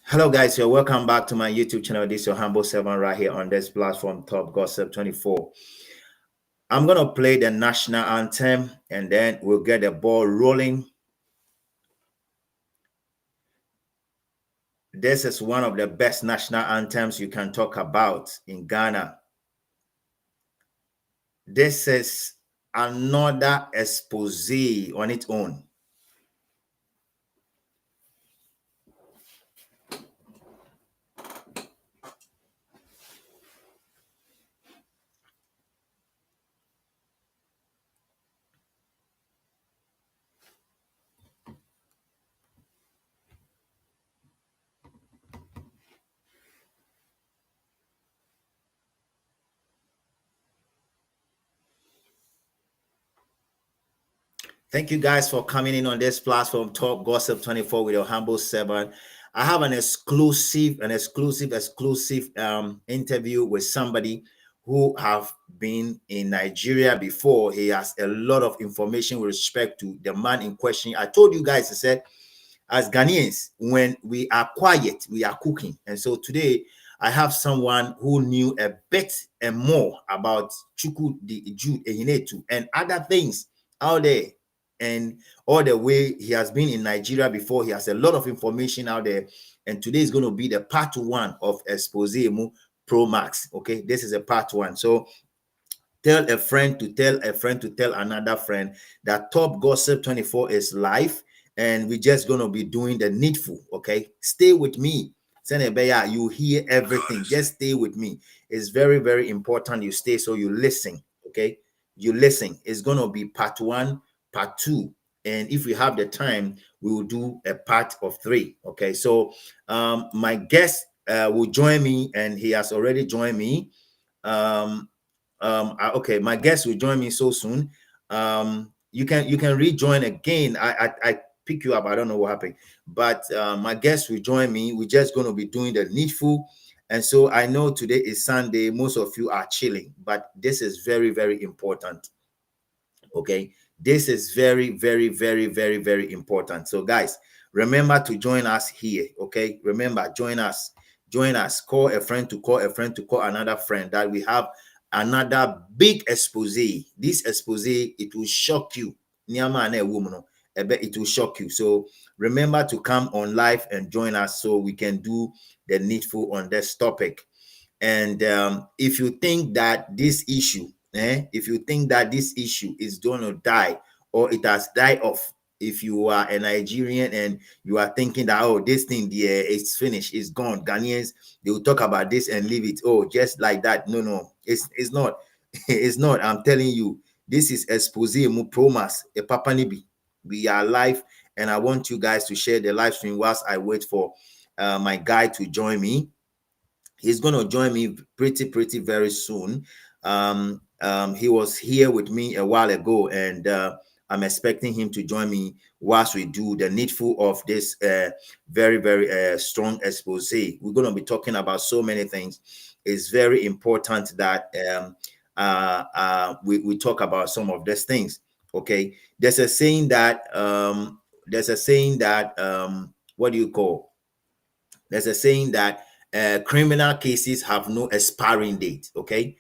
Hello guys, you're welcome back to my YouTube channel. This is your humble servant right here on this platform, Top Gossip 24. I'm gonna play the national anthem and then we'll get the ball rolling. This is one of the best national anthems you can talk about in Ghana. This is another expose on its own. Thank you guys for coming in on this platform, Top Gossip 24 with your humble servant. I have an exclusive interview with somebody who have been in Nigeria before. He has a lot of information with respect to the man in question. I told you guys, I said, as Ghanaians, when we are quiet, we are cooking. And so today, I have someone who knew a bit and more about Chukwude Ihenetu and other things out there. And all the way he has been in Nigeria before, he has a lot of information out there. And today is going to be the part one of Exposé Pro Max. Okay, this is a part one. So tell a friend to tell a friend to tell another friend that Top Gossip 24 is live, and we're just going to be doing the needful. Okay, stay with me. Senebeya, you hear everything. Just stay with me. It's very, very important you stay so you listen. Okay, you listen. It's going to be part one, part two, and if we have the time we will do a part of three. Okay, so my guest will join me, and he has already joined me. Okay, my guest will join me so soon. You can rejoin again. I pick you up. I don't know what happened, but my guest will join me. We're just going to be doing the needful. And so I know today is Sunday. Most of you are chilling, but this is very, very important. Okay, this is very, very, very, very, very important. So guys, remember to join us here. Okay, remember, join us. Call a friend to call a friend to call another friend, that we have another big expose. This expose, it will shock you. It will shock you. So remember to come on live and join us so we can do the needful on this topic. And if you think that this issue is going to die, or it has died off, if you are a Nigerian and you are thinking that, oh, this thing, yeah, it's finished, it's gone, Ghanaians, they will talk about this and leave it, oh, just like that. No, it's not. It's not. I'm telling you, this is Exposé mu promas a papa nibi. We are live, and I want you guys to share the live stream whilst I wait for my guy to join me. He's going to join me pretty very soon. He was here with me a while ago, and I'm expecting him to join me whilst we do the needful of this very strong expose. We're going to be talking about so many things. It's very important that we talk about some of these things. Okay, there's a saying that what do you call? There's a saying that criminal cases have no expiring date. Okay,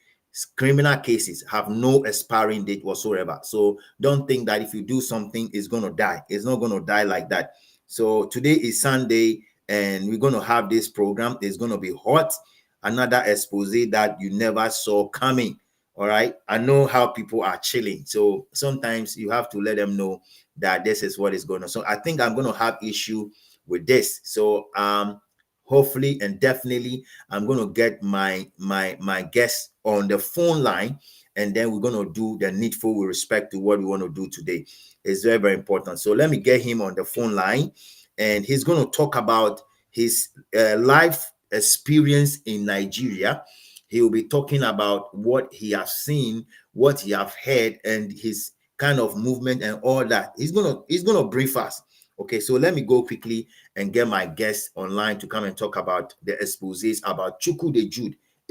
criminal cases have no expiring date whatsoever. So don't think that if you do something, it's going to die. It's not going to die like that. So today is Sunday, and we're going to have this program. It's going to be hot. Another expose that you never saw coming. All right, I know how people are chilling, so sometimes you have to let them know that this is what is going on. So I think I'm going to have issue with this. So hopefully and definitely I'm going to get my guest on the phone line, and then we're going to do the needful with respect to what we want to do today. It's very important. So let me get him on the phone line, and he's going to talk about his life experience in Nigeria. He will be talking about what he has seen, what he have heard, and his kind of movement and all that. He's gonna brief us. Okay, so let me go quickly and get my guest online to come and talk about the exposés about Chukwude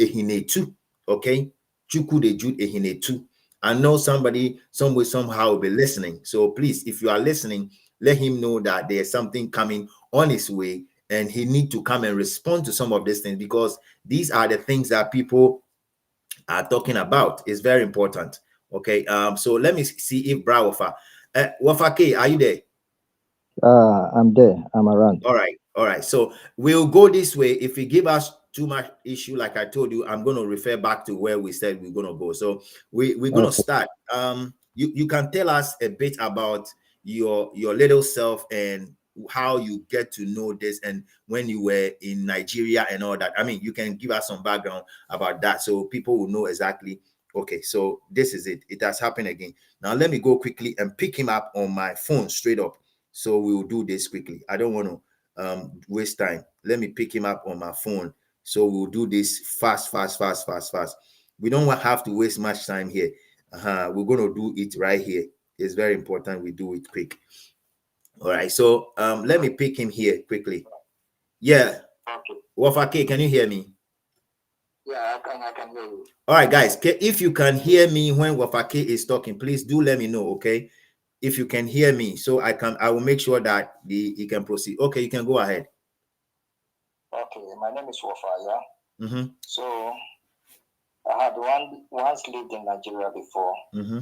Ihenetu. Okay, Chukwude Ihenetu. I know somebody, some way, somehow will be listening. So please, if you are listening, let him know that there's something coming on his way, and he need to come and respond to some of these things, because these are the things that people are talking about. It's very important. Okay. So let me see if WOFA WOFA K, are you there? I'm there. I'm around. All right. So we'll go this way. If you give us too much issue, like I told you, I'm going to refer back to where we said we're going to go. So we're going to Okay. start. You can tell us a bit about your little self and how you get to know this, and when you were in Nigeria and all that. I mean, you can give us some background about that so people will know exactly. Okay, so this is it. It has happened again. Now let me go quickly and pick him up on my phone straight up. So we will do this quickly. I don't want to waste time. Let me pick him up on my phone. So we'll do this fast. We don't have to waste much time here. We're going to do it right here. It's very important we do it quick. All right. So let me pick him here quickly. Yeah. Okay. WOFA K, can you hear me? Yeah, I can hear you. All right, guys. If you can hear me when WOFA K is talking, please do let me know. Okay. If you can hear me, so I will make sure that he can proceed. Okay, you can go ahead. Okay, my name is WOFA, yeah. Mm-hmm. So I had once lived in Nigeria before. Mm-hmm.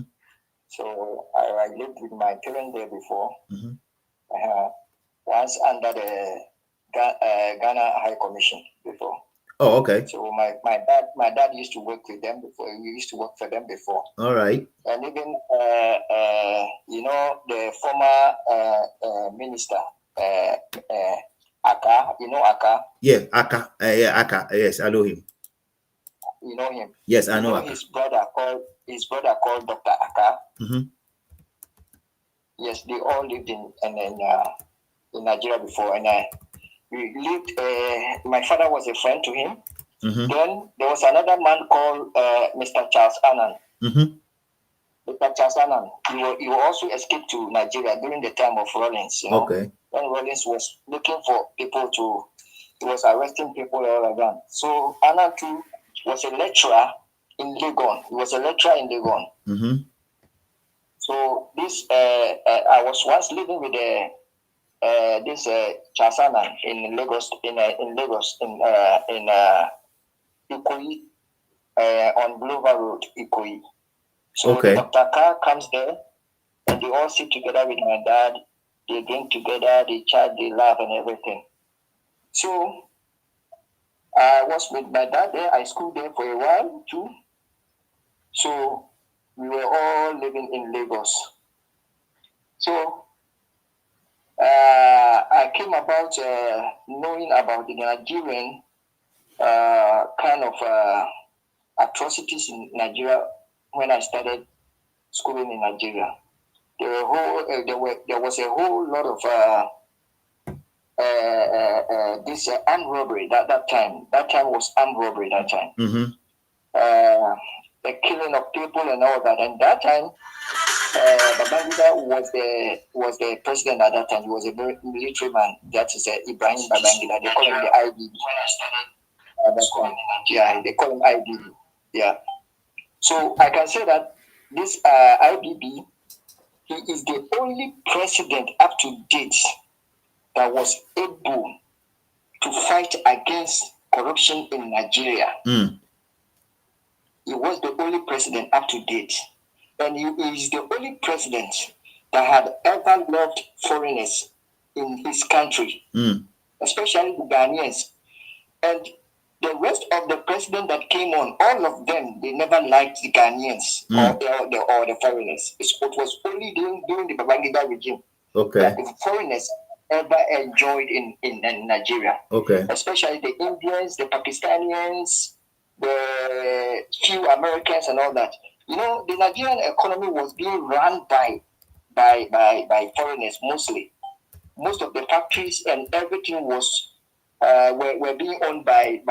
So I lived with my parents there before. Mm-hmm. Once under the Ghana High Commission before. Oh, okay. So my dad used to work with them before. We used to work for them before. All right. And even the former minister Aka, Aka. Yeah, Aka. Aka. Yes, I know him. You know him. Yes, I know Aka. His brother called Dr. Aka. Mm-hmm. Yes, they all lived in Nigeria before, and we lived. My father was a friend to him. Mm-hmm. Then there was another man called Mr. Charles Annan. Mm-hmm. Mr. Charles Annan. He also escaped to Nigeria during the time of Rawlings. Okay. When Rawlings was looking for people he was arresting people all around. So Annan too was a lecturer in Legon. He was a lecturer in Legon. Mm-hmm. So this I was once living with this Chasana in Lagos in Ikoyi on Glover Road, Ikoyi. So okay. the Dr. Carr comes there and they all sit together with my dad. They drink together, they chat, they laugh and everything. So I was with my dad there. I schooled there for a while too. So we were all living in Lagos. So I came about knowing about the Nigerian kind of atrocities in Nigeria when I started schooling in Nigeria. There was a whole lot of this armed robbery that time. That time was armed robbery. That time, the killing of people and all that. And that time, Babangida was the president at that time. He was a military man. That is Ibrahim Babangida. They call him the IBB. At that time, yeah, they call him IBB. Yeah. So I can say that this IBB, he is the only president up to date that was able to fight against corruption in Nigeria. He was the only president up to date. And he is the only president that had ever loved foreigners in his country, especially the Ghanaians. And the rest of the president that came on, all of them, they never liked the Ghanaians or the foreigners. It was only during the Babangida regime that the foreigners ever enjoyed in Nigeria. Okay. Especially the Indians, the Pakistanians, the few Americans and all that. The Nigerian economy was being run by foreigners mostly. Most of the factories and everything was were being owned by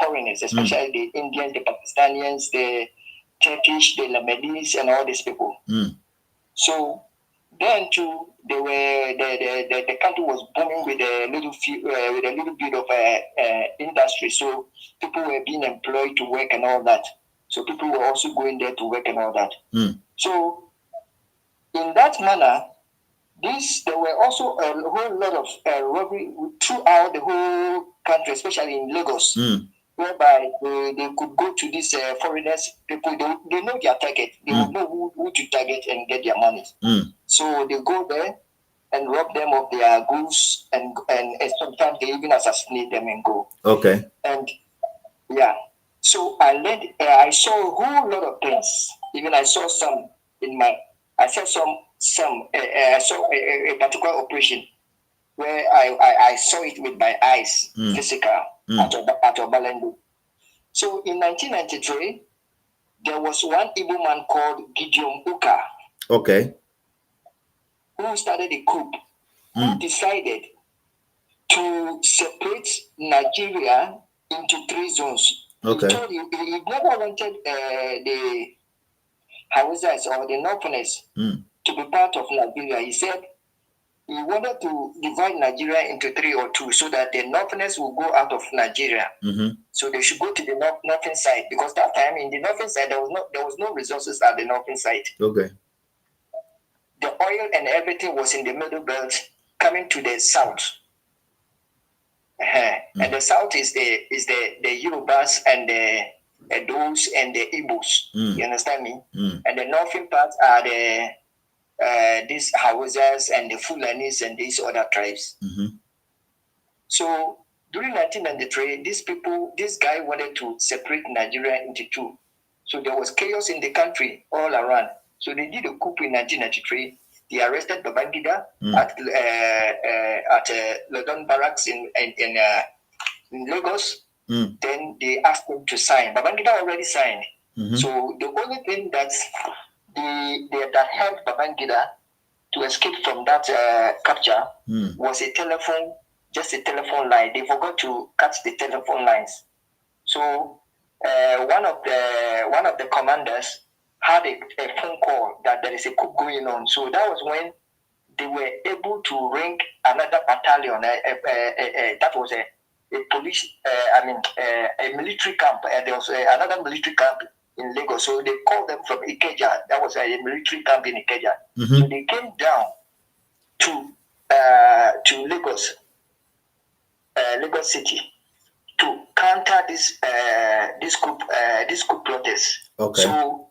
foreigners, especially the Indians, the Pakistanians, the Turkish, the Lebanese, and all these people. So then too, the country was booming with a little bit of industry. So people were being employed to work and all that. So people were also going there to work and all that. So in that manner, there were also a whole lot of robbery throughout the whole country, especially in Lagos, whereby they could go to these foreigners, people, they know their target, they will know who to target and get their money. So they go there and rob them of their goods, and sometimes they even assassinate them and go. Okay. And yeah, so I saw a whole lot of things. Even I saw some I saw I saw a particular operation where I saw it with my eyes, physical, at Obalende. So in 1993, there was one Igbo man called Gideon Uka. Okay. Who started a coup, who decided to separate Nigeria into 3 zones. Okay. He told you he never wanted the Hausas or the Northerners to be part of Nigeria. He said he wanted to divide Nigeria into 3 or 2 so that the Northerners will go out of Nigeria. So they should go to the northern side, because that time in the northern side there was no resources at the northern side. Okay. The oil and everything was in the middle belt, coming to the south. And the south is the Yorubas and the Edos and the Igbos. You understand me? And the northern part are the these Hausas and the Fulanis and these other tribes. So during 1993, this guy wanted to separate Nigeria into 2. So there was chaos in the country all around. So they did a coup in 1993. They arrested Babangida at London Barracks in Lagos. Then they asked him to sign. Babangida already signed. So the only thing that helped Babangida to escape from that capture was just a telephone line. They forgot to cut the telephone lines. So one of the commanders had a phone call that there is a coup going on. So that was when they were able to ring another battalion. That was a police, a military camp. There was another military camp in Lagos. So they called them from Ikeja. That was a military camp in Ikeja. So they came down to Lagos, Lagos City, to counter this coup protest. Okay. So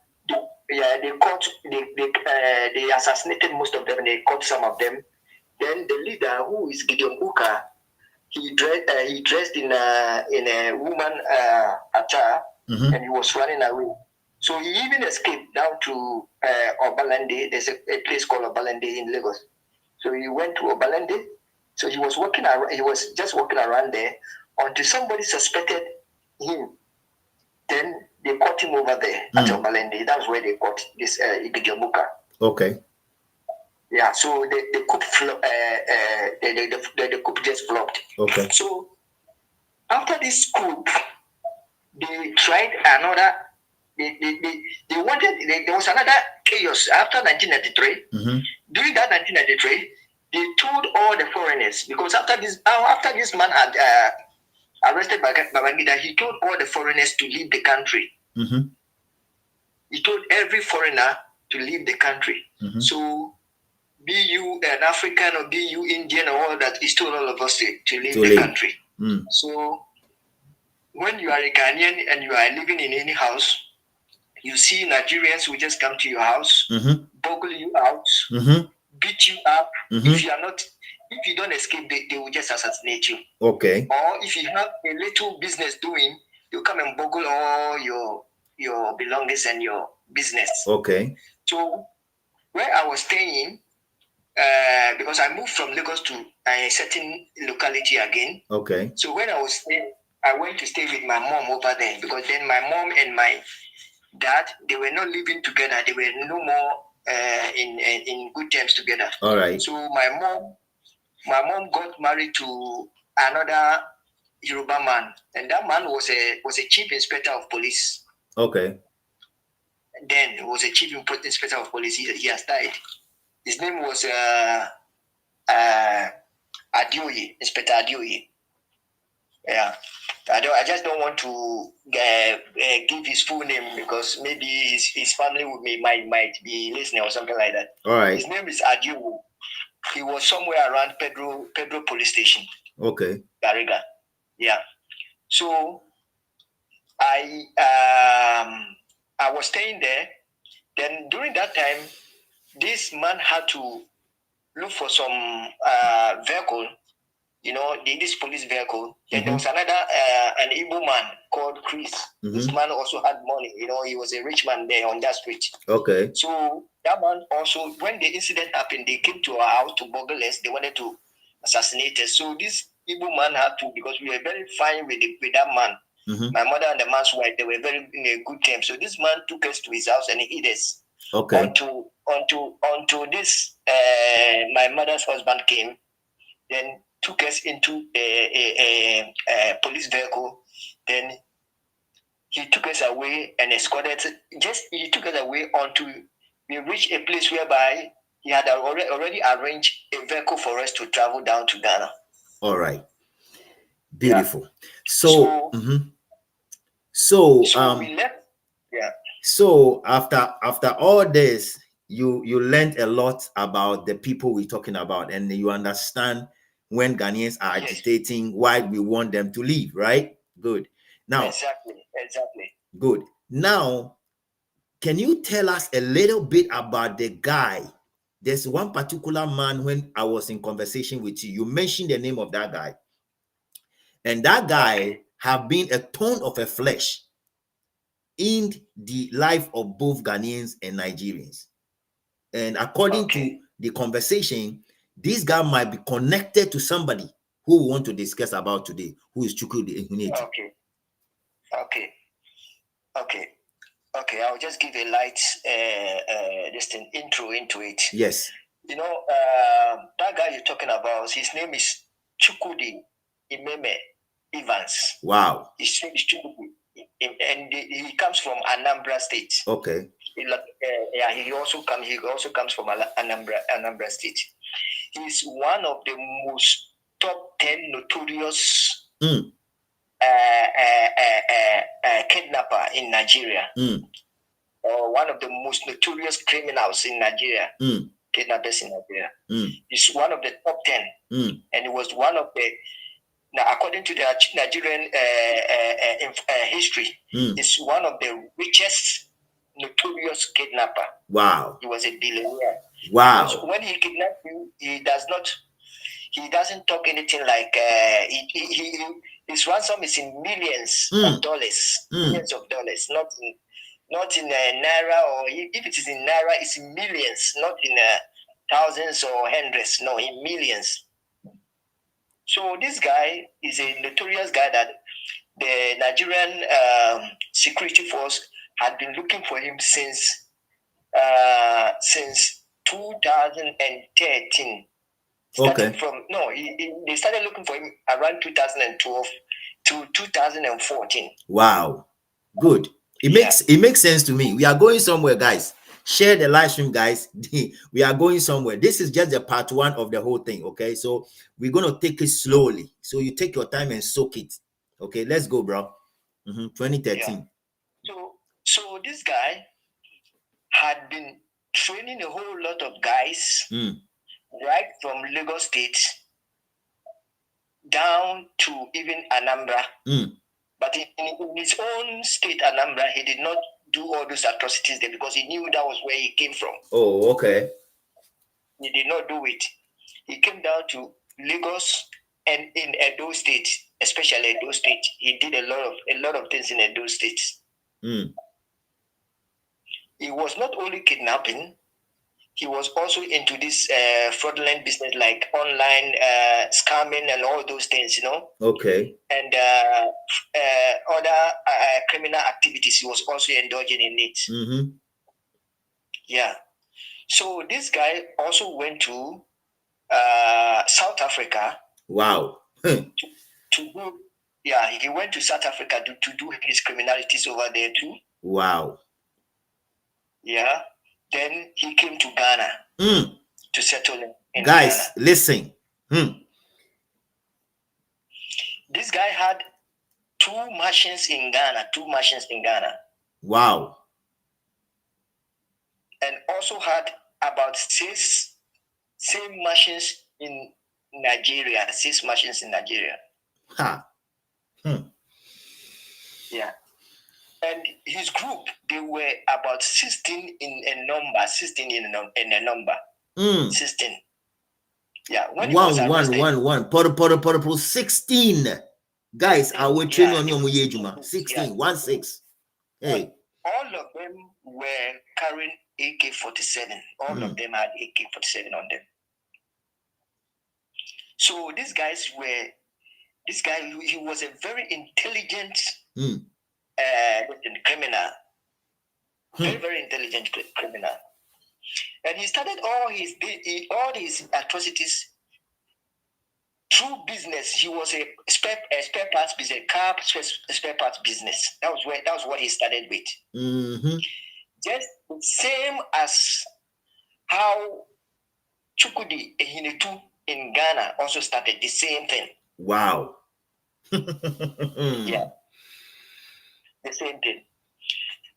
they assassinated most of them. They caught some of them. Then the leader, who is Gideon Uka, he dressed in a woman attire, and he was running away. So he even escaped down to Obalende. There's a place called Obalende in Lagos. So he went to Obalende. So he was walking around. He was just walking around there until somebody suspected him. Then they caught him over there at Obalende. That's where they caught this Gideon Uka. Okay. Yeah. So the coup the coup just flopped. Okay. So after this coup, they tried another. They wanted. There was another chaos after 1993. During that 1993, they told all the foreigners, because after this man had arrested Babangida, he told all the foreigners to leave the country. He told every foreigner to leave the country. So, be you an African or be you Indian or all that, he told all of us to leave the country. So, when you are a Ghanaian and you are living in any house, you see Nigerians who just come to your house, boggle you out, beat you up. If you don't escape, they will just assassinate you. Okay. Or if you have a little business doing, you come and boggle all your belongings and your business. Okay. So where I was staying, because I moved from Lagos to a certain locality again. Okay. So when I was staying, I went to stay with my mom over there, because then my mom and my dad, they were not living together. They were no more in good terms together. All right. So my mom got married to another Yoruba man, and that man was a chief inspector of police. Okay. Then he was a chief inspector of police. He has died. His name was Adioye, Inspector Adioye. Yeah, I just don't want to give his full name, because maybe his family might be listening or something like that. All right. His name is Adioye. he was somewhere around Pedro police station. Okay. Garriga. Yeah. So I was staying there. Then during that time, this man had to look for some vehicle, this police vehicle. Then there was another an Igbo man called Chris. This man also had money. He was a rich man there on that street. Okay. So that man also, when the incident happened, they came to our house to burgle us. They wanted to assassinate us. So this Igbo man had to, because we were very fine with that man. My mother and the man's wife, they were very in a good terms. So this man took us to his house and he hid us. Okay. Until this, my mother's husband came, then took us into a police vehicle. Then he took us away and escorted. He took us away until we reached a place whereby he had already arranged a vehicle for us to travel down to Ghana. All right. Beautiful. Yeah. So we left. Yeah. So after all this, you learned a lot about the people we're talking about, and you understand when Ghanaians are agitating, why we want them to leave, right? Good. Now, exactly. Good. Now, can you tell us a little bit about the guy? There's one particular man when I was in conversation with you, you mentioned the name of that guy. And that guy have been a thorn of a flesh in the life of both Ghanaians and Nigerians. And according to the conversation, this guy might be connected to somebody who we want to discuss about today, who is Chukwude Ihenetu. Okay. I'll just give a light just an intro into it. Yes. That guy you're talking about, his name is Chukwude Evans. Wow. His name is Chukwude. And he comes from Anambra State. Okay. He also comes from Anambra State. He's one of the most top 10 notorious kidnapper in Nigeria. Or one of the most notorious criminals in Nigeria. Kidnappers in Nigeria. He's one of the top 10. And he was one of the, now according to the Nigerian history, he's one of the richest notorious kidnapper. Wow. He was a billionaire. Wow. Because when he kidnapped you, he doesn't talk anything like his ransom is in millions of dollars. Millions of dollars, not in naira, or if it is in naira, it's in millions, not in thousands or hundreds, no, in millions. So this guy is a notorious guy that the Nigerian security force had been looking for him since 2013. They started looking for him around 2012 to 2014. Wow, good. It makes sense to me. We are going somewhere, guys. Share the live stream, guys. We are going somewhere. This is just the part one of the whole thing. Okay, so we're gonna take it slowly. So you take your time and soak it. Okay, let's go, bro. 2013. Yeah. So this guy had been training a whole lot of guys, right from Lagos State down to even Anambra. But in his own state, Anambra, he did not do all those atrocities there because he knew that was where he came from. Oh, okay. He did not do it. He came down to Lagos and in Edo State, especially Edo State. He did a lot of things in Edo State. He was not only kidnapping, he was also into this fraudulent business like online scamming and all those things, Okay. And other criminal activities. He was also indulging in it. Yeah. So this guy also went to South Africa. Wow. He went to South Africa to do his criminalities over there too. Wow. Yeah. Then he came to Ghana to settle in Guys, Ghana. listen. This guy had two mansions in Ghana. Wow. And also had about 6 same machines in Nigeria, 6 machines in Nigeria. Ha. Yeah. And his group, they were about 16 in a number, 16 in a number. 16. Yeah. When he was arrested, 16 guys are we training on your Muyejuma. 16, 16. Hey. All of them were carrying AK-47. All of them had AK-47 on them. So these guys he was a very intelligent criminal. Very, very intelligent criminal. And he started all his atrocities through business. He was a spare parts business, car spare parts business. That was what he started with. Just the same as how Chukwude Ihenetu in Ghana also started the same thing. Wow. Yeah. The same thing.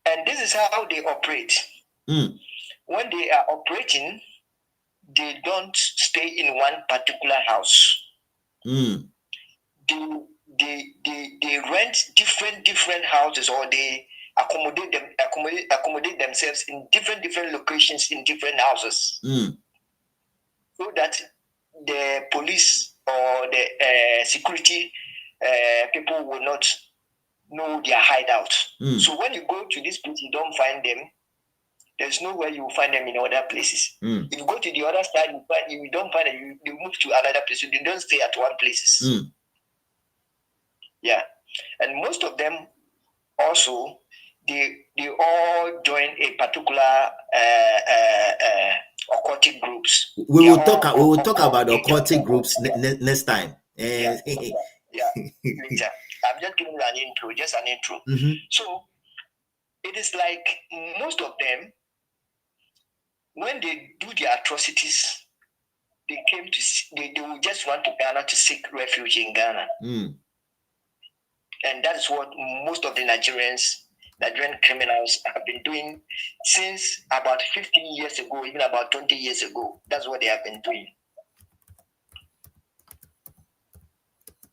And this is how they operate. When they are operating, they don't stay in one particular house. They rent different houses, or they accommodate themselves in different locations in different houses, so that the police or the security people will not know their hideout. So when you go to this place, you don't find them. There's nowhere you will find them in other places. If you go to the other side, you don't find them. You move to another place. They don't stay at one place. Yeah, and most of them also they all join a particular occultic groups. We will talk about the occultic groups next time. Yeah, later. I'm just giving you just an intro. So it is like most of them, when they do their atrocities, they will just want to Ghana to seek refuge in Ghana. And that is what most of the Nigerian criminals have been doing since about 15 years ago, even about 20 years ago. That's what they have been doing.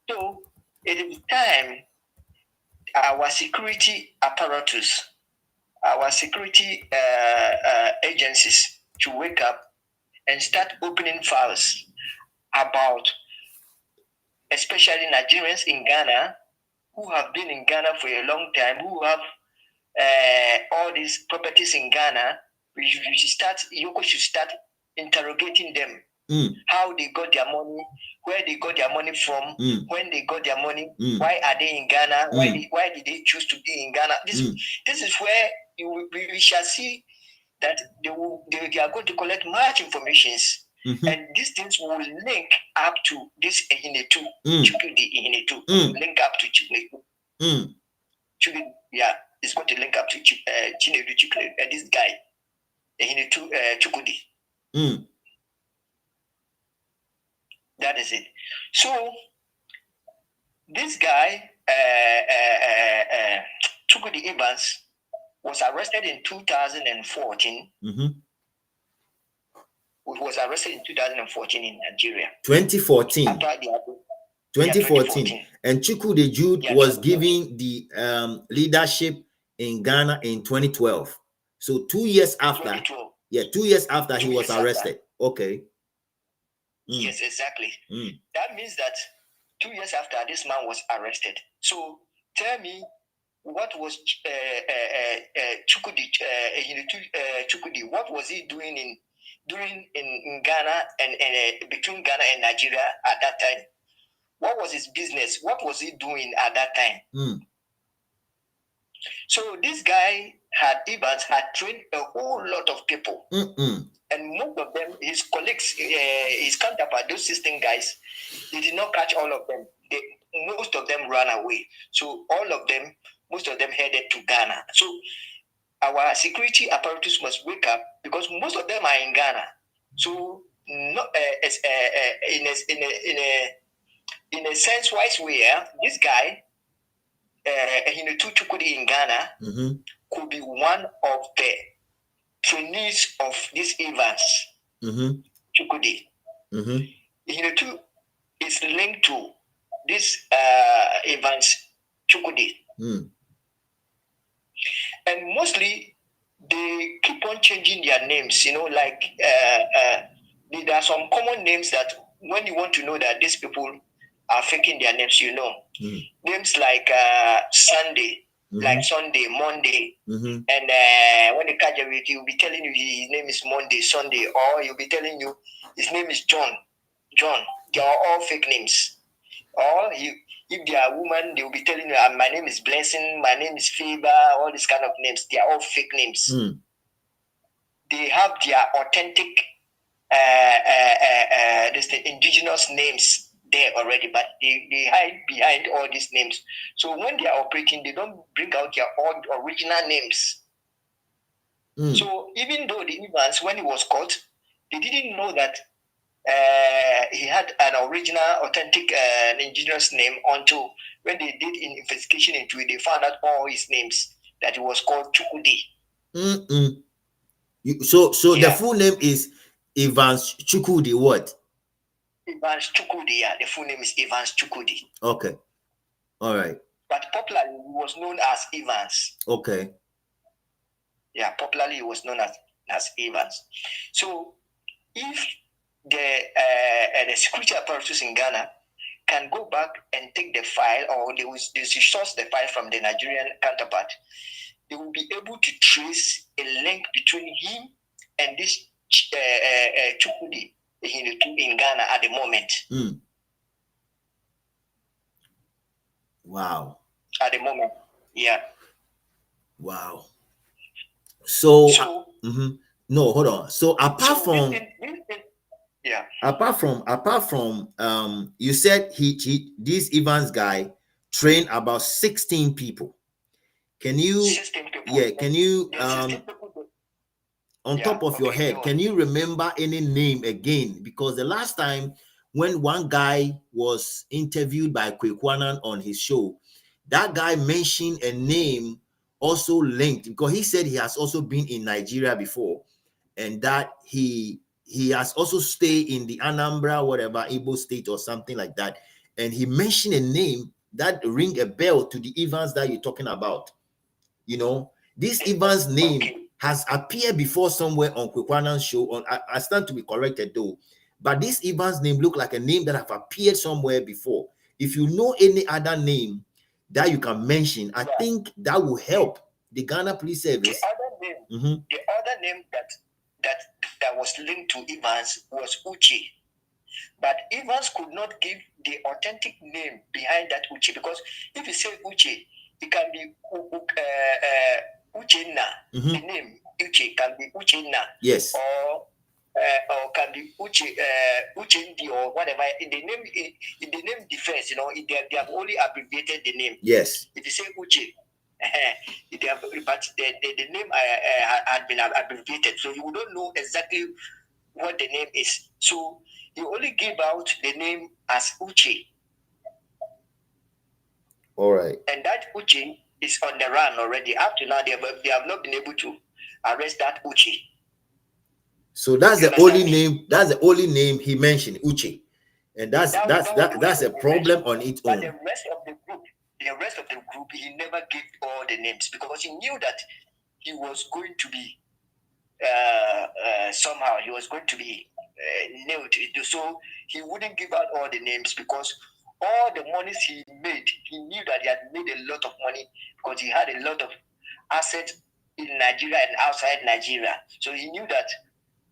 So it is time our security apparatus, our security agencies to wake up and start opening files about, especially Nigerians in Ghana who have been in Ghana for a long time, who have all these properties in Ghana. Yoko should start interrogating them. How they got their money, where they got their money from, when they got their money, why are they in Ghana, why did they choose to be in Ghana? This is where we shall see that they are going to collect much information, and these things will link up to this Ihenetu, Chukwude Ihenetu, link up to Chukwude. Yeah, it's going to link up to Chinedu Chukwude, this guy, Ihenetu Chukwude. That is it. So this guy, Chukwude Evans, was arrested in 2014. Was arrested in 2014 in Nigeria. 2014. 2014. And Chukwude Jude was given the leadership in Ghana in 2012. So 2 years after. 2 years after he was arrested. Okay. Yes, exactly. That means that 2 years after this man was arrested. So tell me, what was Chukwude Chukwude? What was he doing in Ghana and between Ghana and Nigeria at that time? What was his business? What was he doing at that time? So this guy Evans had trained a whole lot of people. And most of them, his colleagues, his counterpart, those 16 guys, they did not catch all of them. Most of them ran away. So most of them headed to Ghana. So our security apparatus must wake up, because most of them are in Ghana. So not in a sense wise way, this guy, Ihenetu Chukwude in Ghana, could be one of the trainees of this Evans Chukwude. Ihenetu is linked to this Evans Chukwude. And mostly they keep on changing their names, like there are some common names that when you want to know that these people are faking their names, names like Sunday, like Sunday, Monday, and when they catch you, he'll be telling you his name is Monday, Sunday, or he'll be telling you his name is John. They are all fake names. Or if they are women, they will be telling you, my name is Blessing, my name is Favor, all these kind of names. They are all fake names. They have their authentic, the indigenous names there already, but they hide behind all these names. So when they are operating, they don't bring out their own original names. So even though the Evans, when he was caught, they didn't know that he had an original, authentic, indigenous name until when they did an investigation into it, they found out all his names, that he was called Chukwude. So the full name is Evans Chukwude what? Evans Chukwude, yeah. The full name is Evans Chukwude. Okay. All right. But popularly, he was known as Evans. Okay. Yeah, popularly, he was known as Evans. So if the security apparatus in Ghana can go back and take the file, or they source the file from the Nigerian counterpart, they will be able to trace a link between him and this Chukwude Ihenetu in Ghana at the moment. Wow. At the moment, yeah. Wow. So no, hold on. So apart from you said he this Evans guy trained about 16 people. Can you 16 people. can you on top of your head, can you remember any name again? Because the last time when one guy was interviewed by Kwekwanan on his show, that guy mentioned a name also linked, because he said he has also been in Nigeria before, and that he has also stayed in the Anambra, whatever, Igbo state or something like that. And he mentioned a name that ring a bell to the Evans that you're talking about. This Evans name has appeared before somewhere on Kwekwanan's show. I stand to be corrected though, but this Evans name look like a name that have appeared somewhere before. If you know any other name that you can mention, I think that will help the Ghana Police Service. The other name that was linked to Evans was Uche, but Evans could not give the authentic name behind that Uche, because if you say Uche, it can be Uchenna. The name Uche can be Uchenna. Yes. Or can be Uchendi or whatever. In the name defense, they have only abbreviated the name. Yes. If you say Uche, but the name had been abbreviated, so you don't know exactly what the name is. So you only give out the name as Uche. All right. And that Uche is on the run already. Up to now, they have not been able to arrest that Uche. So that's the only name. That's the only name he mentioned, Uche, and that's a problem on its own. But the rest of the group, he never gave all the names, because he knew that he was going to be somehow he was going to be nailed. So he wouldn't give out all the names, because all the monies he made, he knew that he had made a lot of money, because he had a lot of assets in Nigeria and outside Nigeria. So he knew that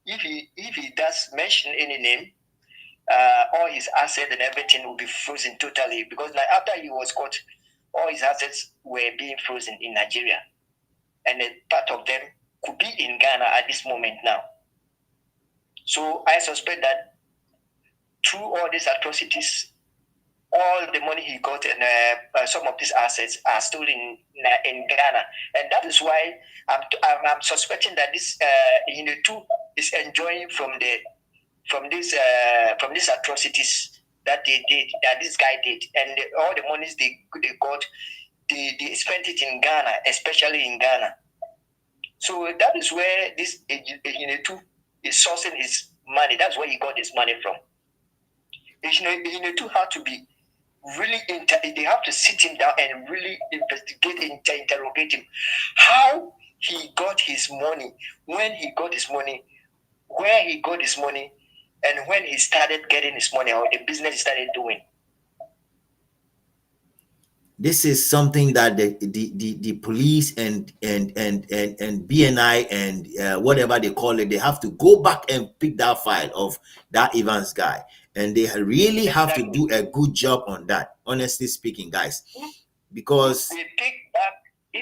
if he does mention any name, all his assets and everything will be frozen totally, because after he was caught, all his assets were being frozen in Nigeria, and a part of them could be in Ghana at this moment now. So I suspect that through all these atrocities, all the money he got and some of these assets are still in Ghana, and that is why I'm suspecting that this Ihenetu is enjoying from these atrocities that they did, that this guy did, and all the monies they got, they spent it in Ghana, especially in Ghana. So that is where this Ihenetu is sourcing his money. That's where he got his money from. Ihenetu had to be really, they have to sit him down and really investigate, interrogate him. How he got his money, when he got his money, where he got his money, and when he started getting his money, or the business he started doing. This is something that the police and BNI and whatever they call it, they have to go back and pick that file of that Evans guy, and they really have to do a good job on that. Honestly speaking, guys, because if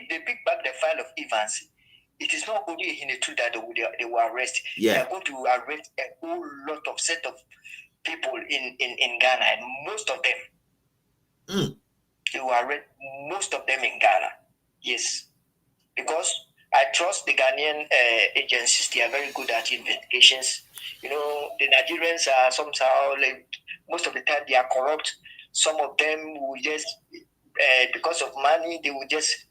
they pick back the file of Evans, it is not only Ihenetu that they will arrest. Yeah. They are going to arrest a whole lot of set of people in Ghana, and most of them. They will arrest most of them in Ghana. Yes. Because I trust the Ghanaian agencies. They are very good at investigations. The Nigerians are somehow, like, most of the time they are corrupt. Some of them will just, because of money, they will just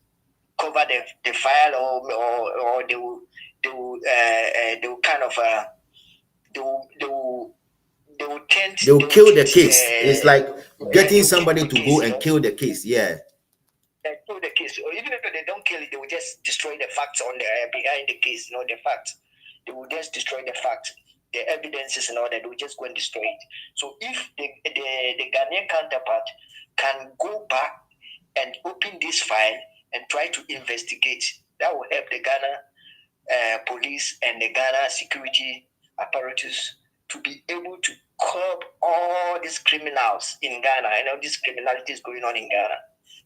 cover the file, or they will kind of they will kill the case. It's like getting somebody to go and kill the case. Yeah. Kill the case, or even if they don't kill it, they will just destroy the facts on behind the case. The facts. They will just destroy the facts, the evidences, and all that. They will just go and destroy it. So if the Ghanaian counterpart can go back and open this file and try to investigate, that will help the Ghana police and the Ghana security apparatus to be able to curb all these criminals in Ghana. This criminality is going on in Ghana.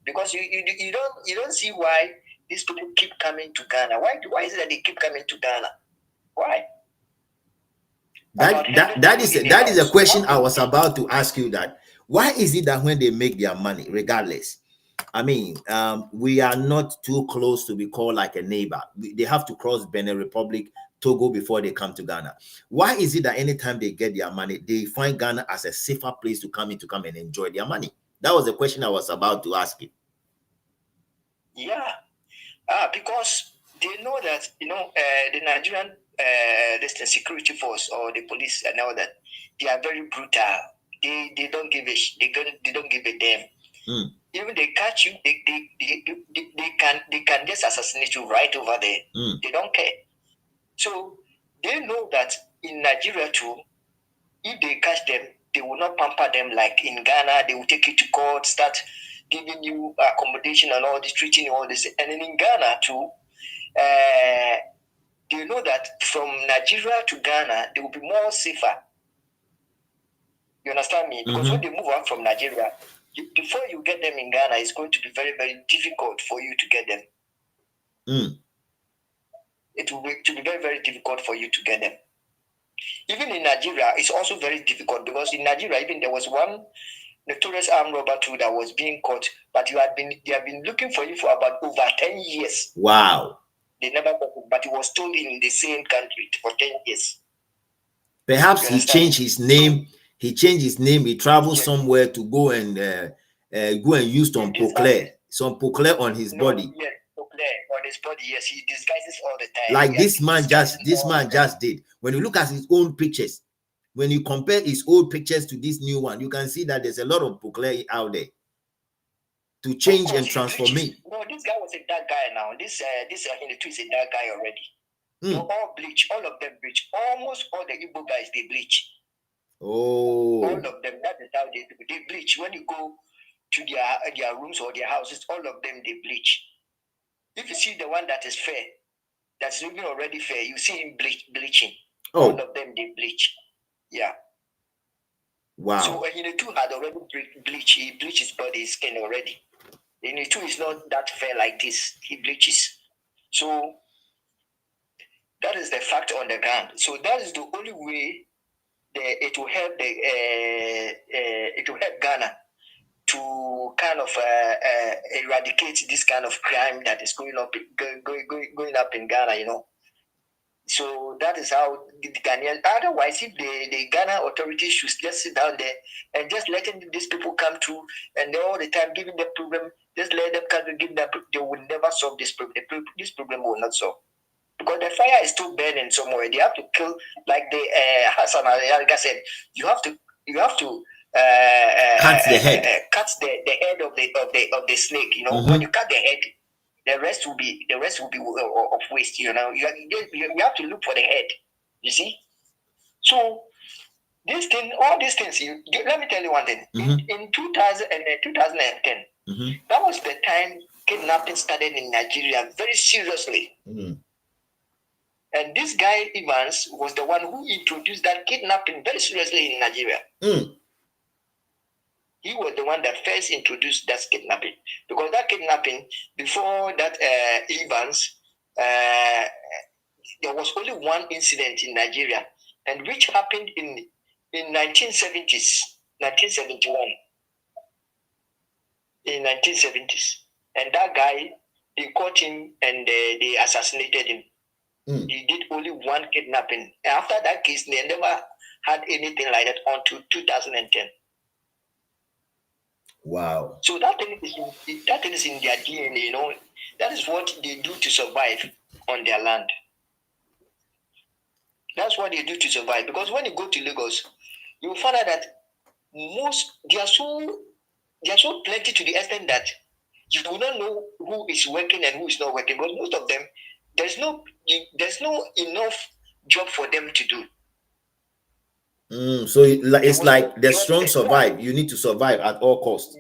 Because you don't see why these people keep coming to Ghana. Why is it that they keep coming to Ghana? Why? That is a question I was about to ask you. That why is it that when they make their money, regardless, I mean, we are not too close to be called like a neighbor. They have to cross Benin Republic, Togo before they come to Ghana. Why is it that anytime they get their money, they find Ghana as a safer place to come and enjoy their money? That was the question I was about to ask you. Yeah, because they know that the Nigerian security force or the police and all that, they are very brutal. They don't give they don't give a damn. Even they catch you, they can just assassinate you right over there. They don't care. So they know that in Nigeria too, if they catch them, they will not pamper them like in Ghana. They will take you to court, start giving you accommodation and all this, treating you all this. And then in Ghana too, they know that from Nigeria to Ghana, they will be more safer. You understand me? Because when they move out from Nigeria, before you get them in Ghana, it's going to be very, very difficult for you to get them. It will be very, very difficult for you to get them. Even in Nigeria, it's also very difficult because in Nigeria, even there was one notorious armed robber too that was being caught, but they have been looking for you for about over 10 years. Wow. They never got him, but he was still in the same country for 10 years. Perhaps he changed his name. He changed his name. He traveled somewhere to go and use some poclair on his body. Yes, poclair on his body. Yes, he disguises all the time. Like this man just did. When you look at his own pictures, when you compare his old pictures to this new one, you can see that there's a lot of poclair out there to change and transform me. No, this guy was a dark guy now. This Ihenetu is a dark guy already. They all bleach. All of them bleach. Almost all the Igbo guys, they bleach. Oh. All of them. That is how they do. They bleach. When you go to their rooms or their houses, all of them, they bleach. If you see the one that is fair, that's looking already fair, you see him bleaching. All of them, they bleach. Yeah. Wow. So Ihenetu had already bleached. He bleached his body, his skin already. Ihenetu is not that fair like this. He bleaches. So that is the fact on the ground. So that is the only way it will help Ghana to kind of eradicate this kind of crime that is going up in Ghana, So that is how the Ghanaian. Otherwise, if the Ghana authorities should just sit down there and just letting these people come through and all the time giving them problem, just let them come and give them, they will never solve this problem. This problem will not solve. because the fire is still burning somewhere. They have to kill, like the Hassan Al said. You have to cut the head. cut the head of the snake. You know, when you cut the head, the rest will be of waste. You know, you have to look for the head. You see, so all these things. Let me tell you one thing. In 2010, that was the time kidnapping started in Nigeria very seriously. And this guy Evans was the one who introduced that kidnapping very seriously in Nigeria. He was the one that first introduced that kidnapping, because that kidnapping, before that Evans, there was only one incident in Nigeria, and which happened in 1970s, 1971. In 1970s, and that guy, they caught him and they assassinated him. He did only one kidnapping. After that case, they never had anything like that until 2010. Wow. So that thing is in their DNA, you know. That is what they do to survive on their land. That's what they do to survive. Because when you go to Lagos, you will find out that they are so plenty to the extent that you will not know who is working and who is not working. But most of them, there's no enough job for them to do. So it's like the strong survive. You need to survive at all costs.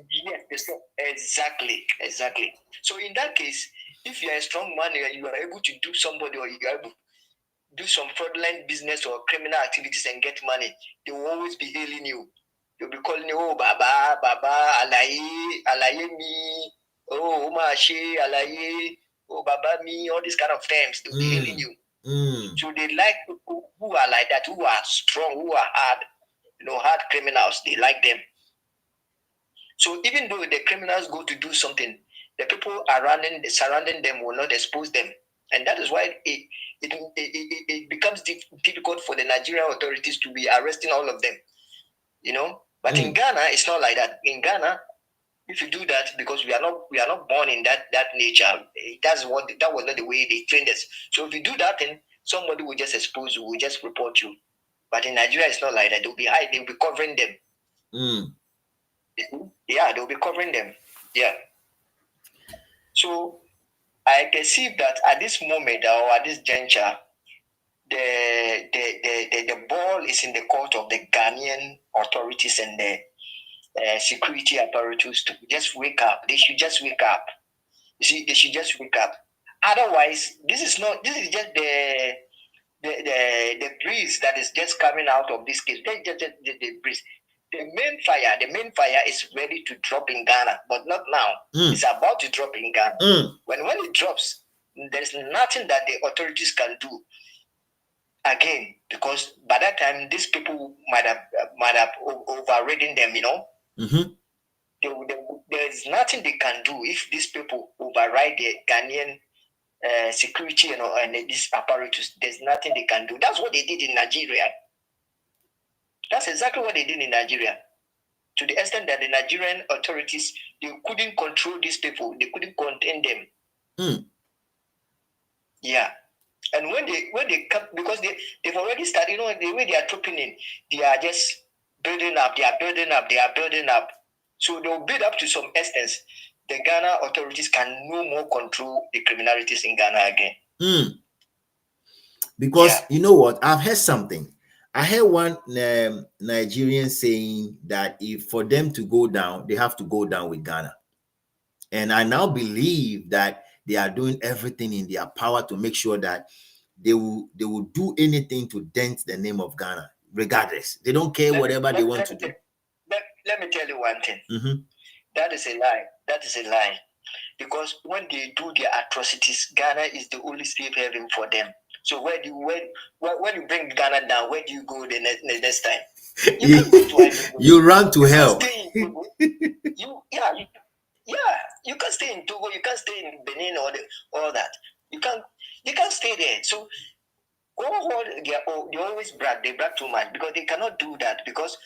Yes, exactly. So in that case, if you are a strong man and you are able to do somebody, or you are able to do some fraudulent business or criminal activities and get money, they will always be hailing you. They'll be calling you, oh, Baba, Alaye me, oh, Umashi, Alaye, oh, Baba me, all these kind of terms. They'll be hailing you. So they like people who are like that, who are strong, who are hard, hard criminals. They like them. So even though the criminals go to do something, the people surrounding them will not expose them. And that is why it becomes difficult for the Nigerian authorities to be arresting all of them. But in Ghana, it's not like that. In Ghana, if you do that, because we are not born in that nature, that was not the way they trained us. So if you do that, then somebody will just expose you, will just report you. But in Nigeria, it's not like that. They'll be covering them. Yeah, they'll be covering them. Yeah. So I perceive that at this moment, or at this juncture, the ball is in the court of the Ghanaian authorities and the security authorities to just wake up. They should just wake up. You see, they should just wake up. Otherwise, this is just the breeze that is just coming out of this case. Just the breeze. The main fire is ready to drop in Ghana, but not now. It's about to drop in Ghana. When it drops, there's nothing that the authorities can do again, because by that time these people might have overridden them. There's nothing they can do if these people override the Ghanaian security and this apparatus. There's nothing they can do. That's what they did in Nigeria. That's exactly what they did in Nigeria. To the extent that the Nigerian authorities, they couldn't control these people. They couldn't contain them. Yeah. And when they come, because they've already started, the way they are trooping in, they are just building up. They are building up. So they'll build up to some extent. The Ghana authorities can no more control the criminalities in Ghana again. Because you know what? I've heard something. I heard one Nigerian saying that if for them to go down, they have to go down with Ghana. And I now believe that they are doing everything in their power to make sure that they will do anything to dent the name of Ghana, regardless. They don't care whatever they want to do. Let me tell you one thing. That is a lie. Because when they do their atrocities, Ghana is the only safe haven for them. So when you bring Ghana down, where do you go the next time? You run to hell. You can't stay in Togo. You can't stay in Benin or all that. You can't stay there. So they always brag. They brag too much because they cannot do that, because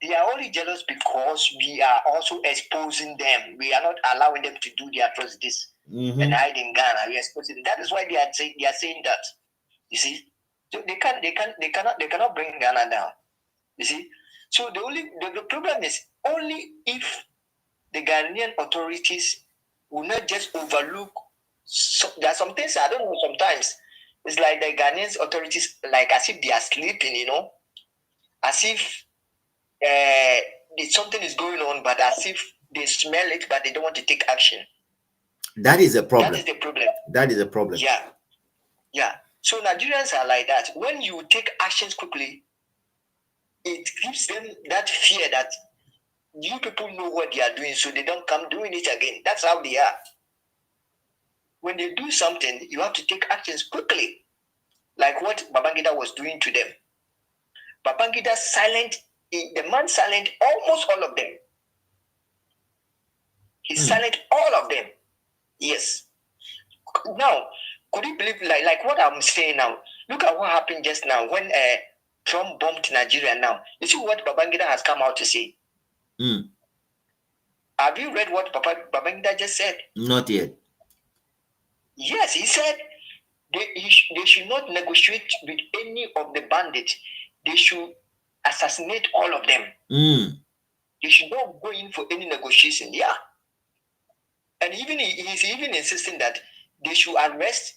they are only jealous because we are also exposing them. We are not allowing them to do their atrocities. and hide in Ghana. We expose it. That is why they are saying that. You see, so they cannot bring Ghana down. You see, so the problem is only if the Ghanaian authorities will not just overlook. So there are some things I don't know. Sometimes it's like the Ghanaian authorities, like as if they are sleeping, as if something is going on, but as if they smell it, but they don't want to take action. That is a problem. That is the problem. That is a problem. Yeah. So Nigerians are like that. When you take actions quickly, it gives them that fear that you people know what they are doing, so they don't come doing it again. That's how they are. When they do something, you have to take actions quickly, like what Babangida was doing to them. Babangida the man silent almost all of them. He silent all of them. Yes. Now, could you believe, like what I'm saying now? Look at what happened just now when Trump bombed Nigeria now. You see what Babangida has come out to say? Have you read what Babangida just said? Not yet. Yes, he said they should not negotiate with any of the bandits. They should assassinate all of them. They should not go in for any negotiation. Yeah. And even he's even insisting that they should arrest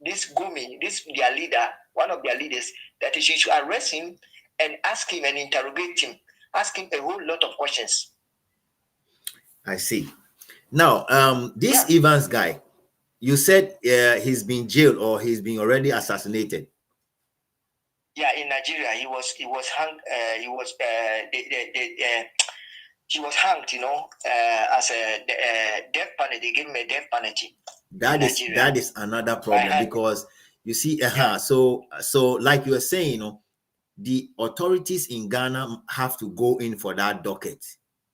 this Gumi, their leader, one of their leaders, that they should arrest him and ask him and interrogate him, ask him a whole lot of questions. I see. Now, this Evans guy, you said he's been jailed or he's been already assassinated. Yeah, in Nigeria, he was hung. He was hanged, as a death penalty. They gave him a death penalty. That is another problem because you see, so like you were saying, the authorities in Ghana have to go in for that docket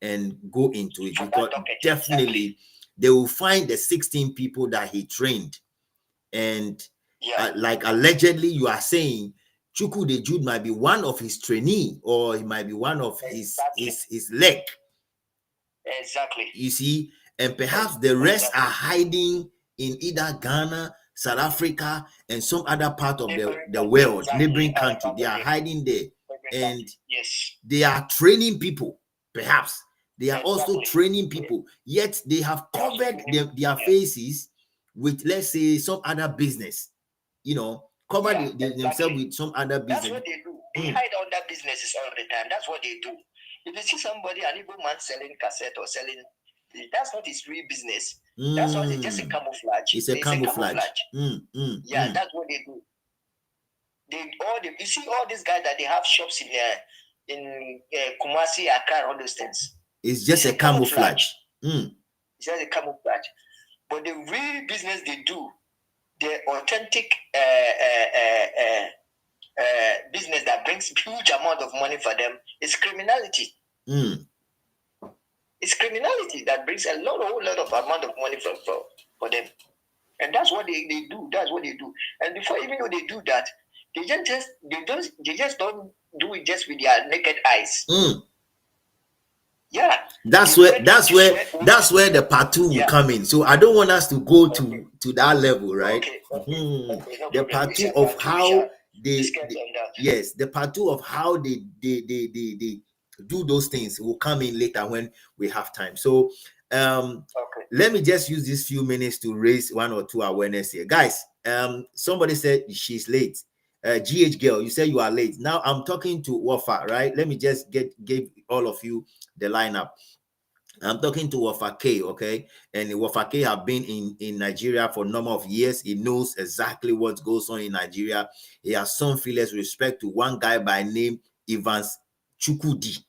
and go into it because definitely they will find the 16 people that he trained, and like allegedly you are saying Chukwude Jude might be one of his trainee or he might be one of his leg. Exactly. You see, and perhaps the rest are hiding in either Ghana, South Africa, and some other part of the world, neighboring country. They are hiding there, and they are training people. Perhaps they are also training people. Yet they have covered their faces with, let's say, some other business. Covered themselves with some other business. That's what they do. They hide under businesses all the time. That's what they do. If you see somebody, an evil man selling cassette or selling, that's not his real business. That's not just a camouflage. It's a camouflage. That's what they do. You see all these guys that they have shops in Kumasi, Accra, all those things. It's just a camouflage. It's just a camouflage. But the real business they do, the authentic business that brings huge amount of money for them is criminality. It's criminality that brings a whole lot of amount of money for them, and that's what they do. That's what they do. And before even though they do that, they just don't do it just with their naked eyes. Yeah, that's where the part 2 will come in. So I don't want us to go to that level, right? The part 2 of how the part 2 of how they do those things will come in later when we have time. So let me just use these few minutes to raise one or two awareness here, guys. Somebody said she's late. GH girl, you said you are late. Now I'm talking to WOFA, right? Let me just give all of you the lineup. I'm talking to WOFA K, okay? And WOFA K have been in Nigeria for a number of years. He knows exactly what goes on in Nigeria. He has some feelings respect to one guy by name Evans Chukwude,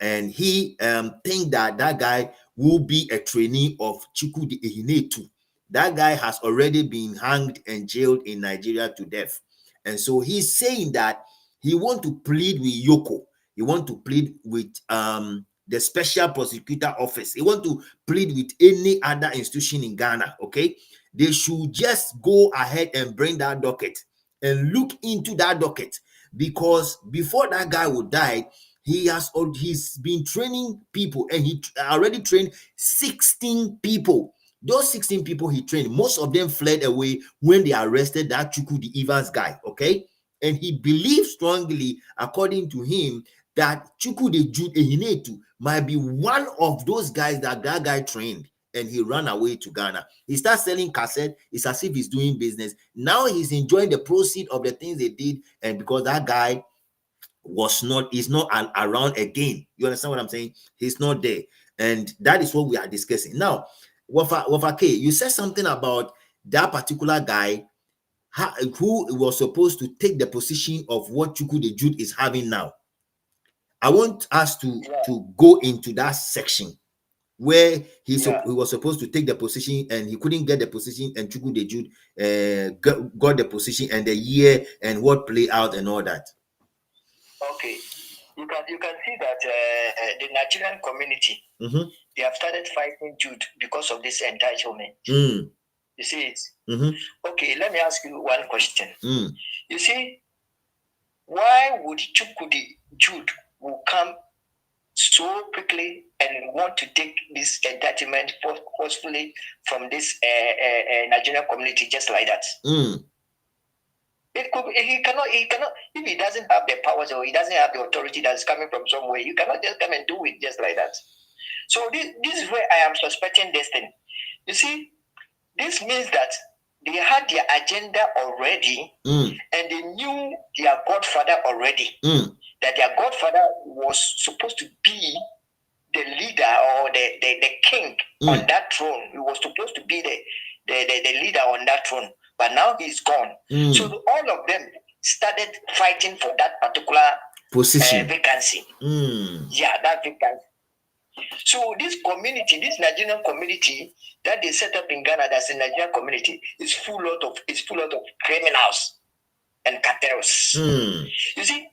and he think that guy will be a trainee of Chukwude Ihenetu. That guy has already been hanged and jailed in Nigeria to death. And so he's saying that he want to plead with Yoko. He want to plead with the Special Prosecutor Office. He want to plead with any other institution in Ghana, okay? They should just go ahead and bring that docket and look into that docket, because before that guy would die, he's been training people, and he already trained 16 people Those 16 people he trained, most of them fled away when they arrested that Chukwude Evans guy, okay? And he believed strongly, according to him, that Chukwude Ihenetu might be one of those guys that guy trained, and he ran away to Ghana. He starts selling cassette. It's as if he's doing business. Now he's enjoying the proceeds of the things they did, and because that guy is not around again. You understand what I'm saying? He's not there. And that is what we are discussing. Now, WOFA K, you said something about that particular guy who was supposed to take the position of what Chukwude Jude is having now. I want us to go into that section where he was supposed to take the position and he couldn't get the position, and Chukwude Jude got the position, and the year and what played out and all that. Okay, you can see that the Nigerian community, they have started fighting Jude because of this entitlement. You see it? Okay, let me ask you one question. You see, why would Chukwude Jude will come so quickly and want to take this entitlement forcefully from this Nigerian community just like that? He cannot, if he doesn't have the powers or he doesn't have the authority that's coming from somewhere, you cannot just come and do it just like that. So this is where I am suspecting this thing. You see, this means that they had their agenda already, and they knew their godfather already, that their godfather was supposed to be the leader or the king on that throne. He was supposed to be the leader on that throne. But now he's gone. So all of them started fighting for that particular position, vacancy. Yeah, that vacancy. So this community, this Nigerian community that they set up in Ghana, that's a Nigerian community, is full of criminals and cartels. You see,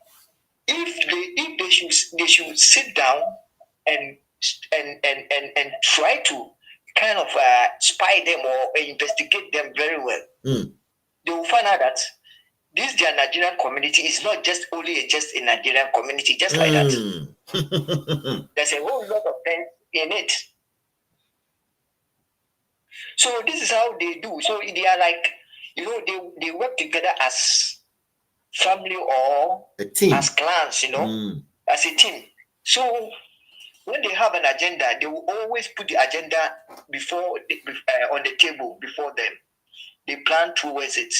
if they should sit down and try to kind of spy them or investigate them very well, they will find out that this their Nigerian community is not just a Nigerian community, just like that. There's a whole lot of things in it. So this is how they do. So they are like, they work together as family or a team, as clans, as a team. So when they have an agenda, they will always put the agenda on the table before them. They plan towards it.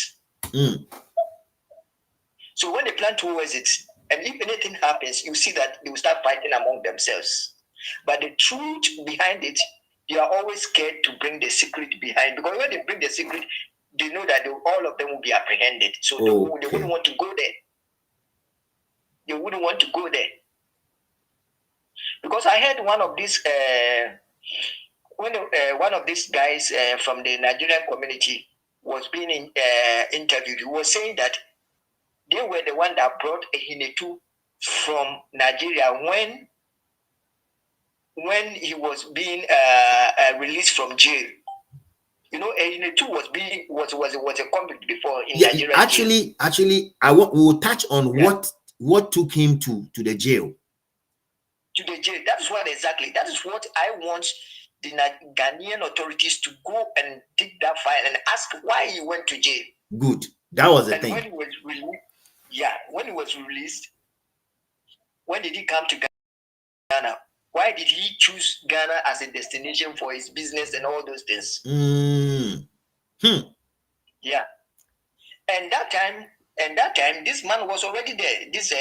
So when they plan towards it, and if anything happens, you see that they will start fighting among themselves. But the truth behind it, they are always scared to bring the secret behind, because when they bring the secret, they know that all of them will be apprehended. So they wouldn't want to go there. They wouldn't want to go there. Because I heard one of these guys from the Nigerian community was being interviewed. He was saying that they were the one that brought Ihenetu from Nigeria when he was being released from jail. Ihenetu was a convict before in Nigeria. Actually, we will touch on what took him to the jail. To the jail. That is what I want the Ghanaian authorities to go and dig that file and ask why he went to jail. Good. That was the thing. When he was released, when did he come to Ghana? Why did he choose Ghana as a destination for his business and all those things? Yeah. And that time, this man was already there. This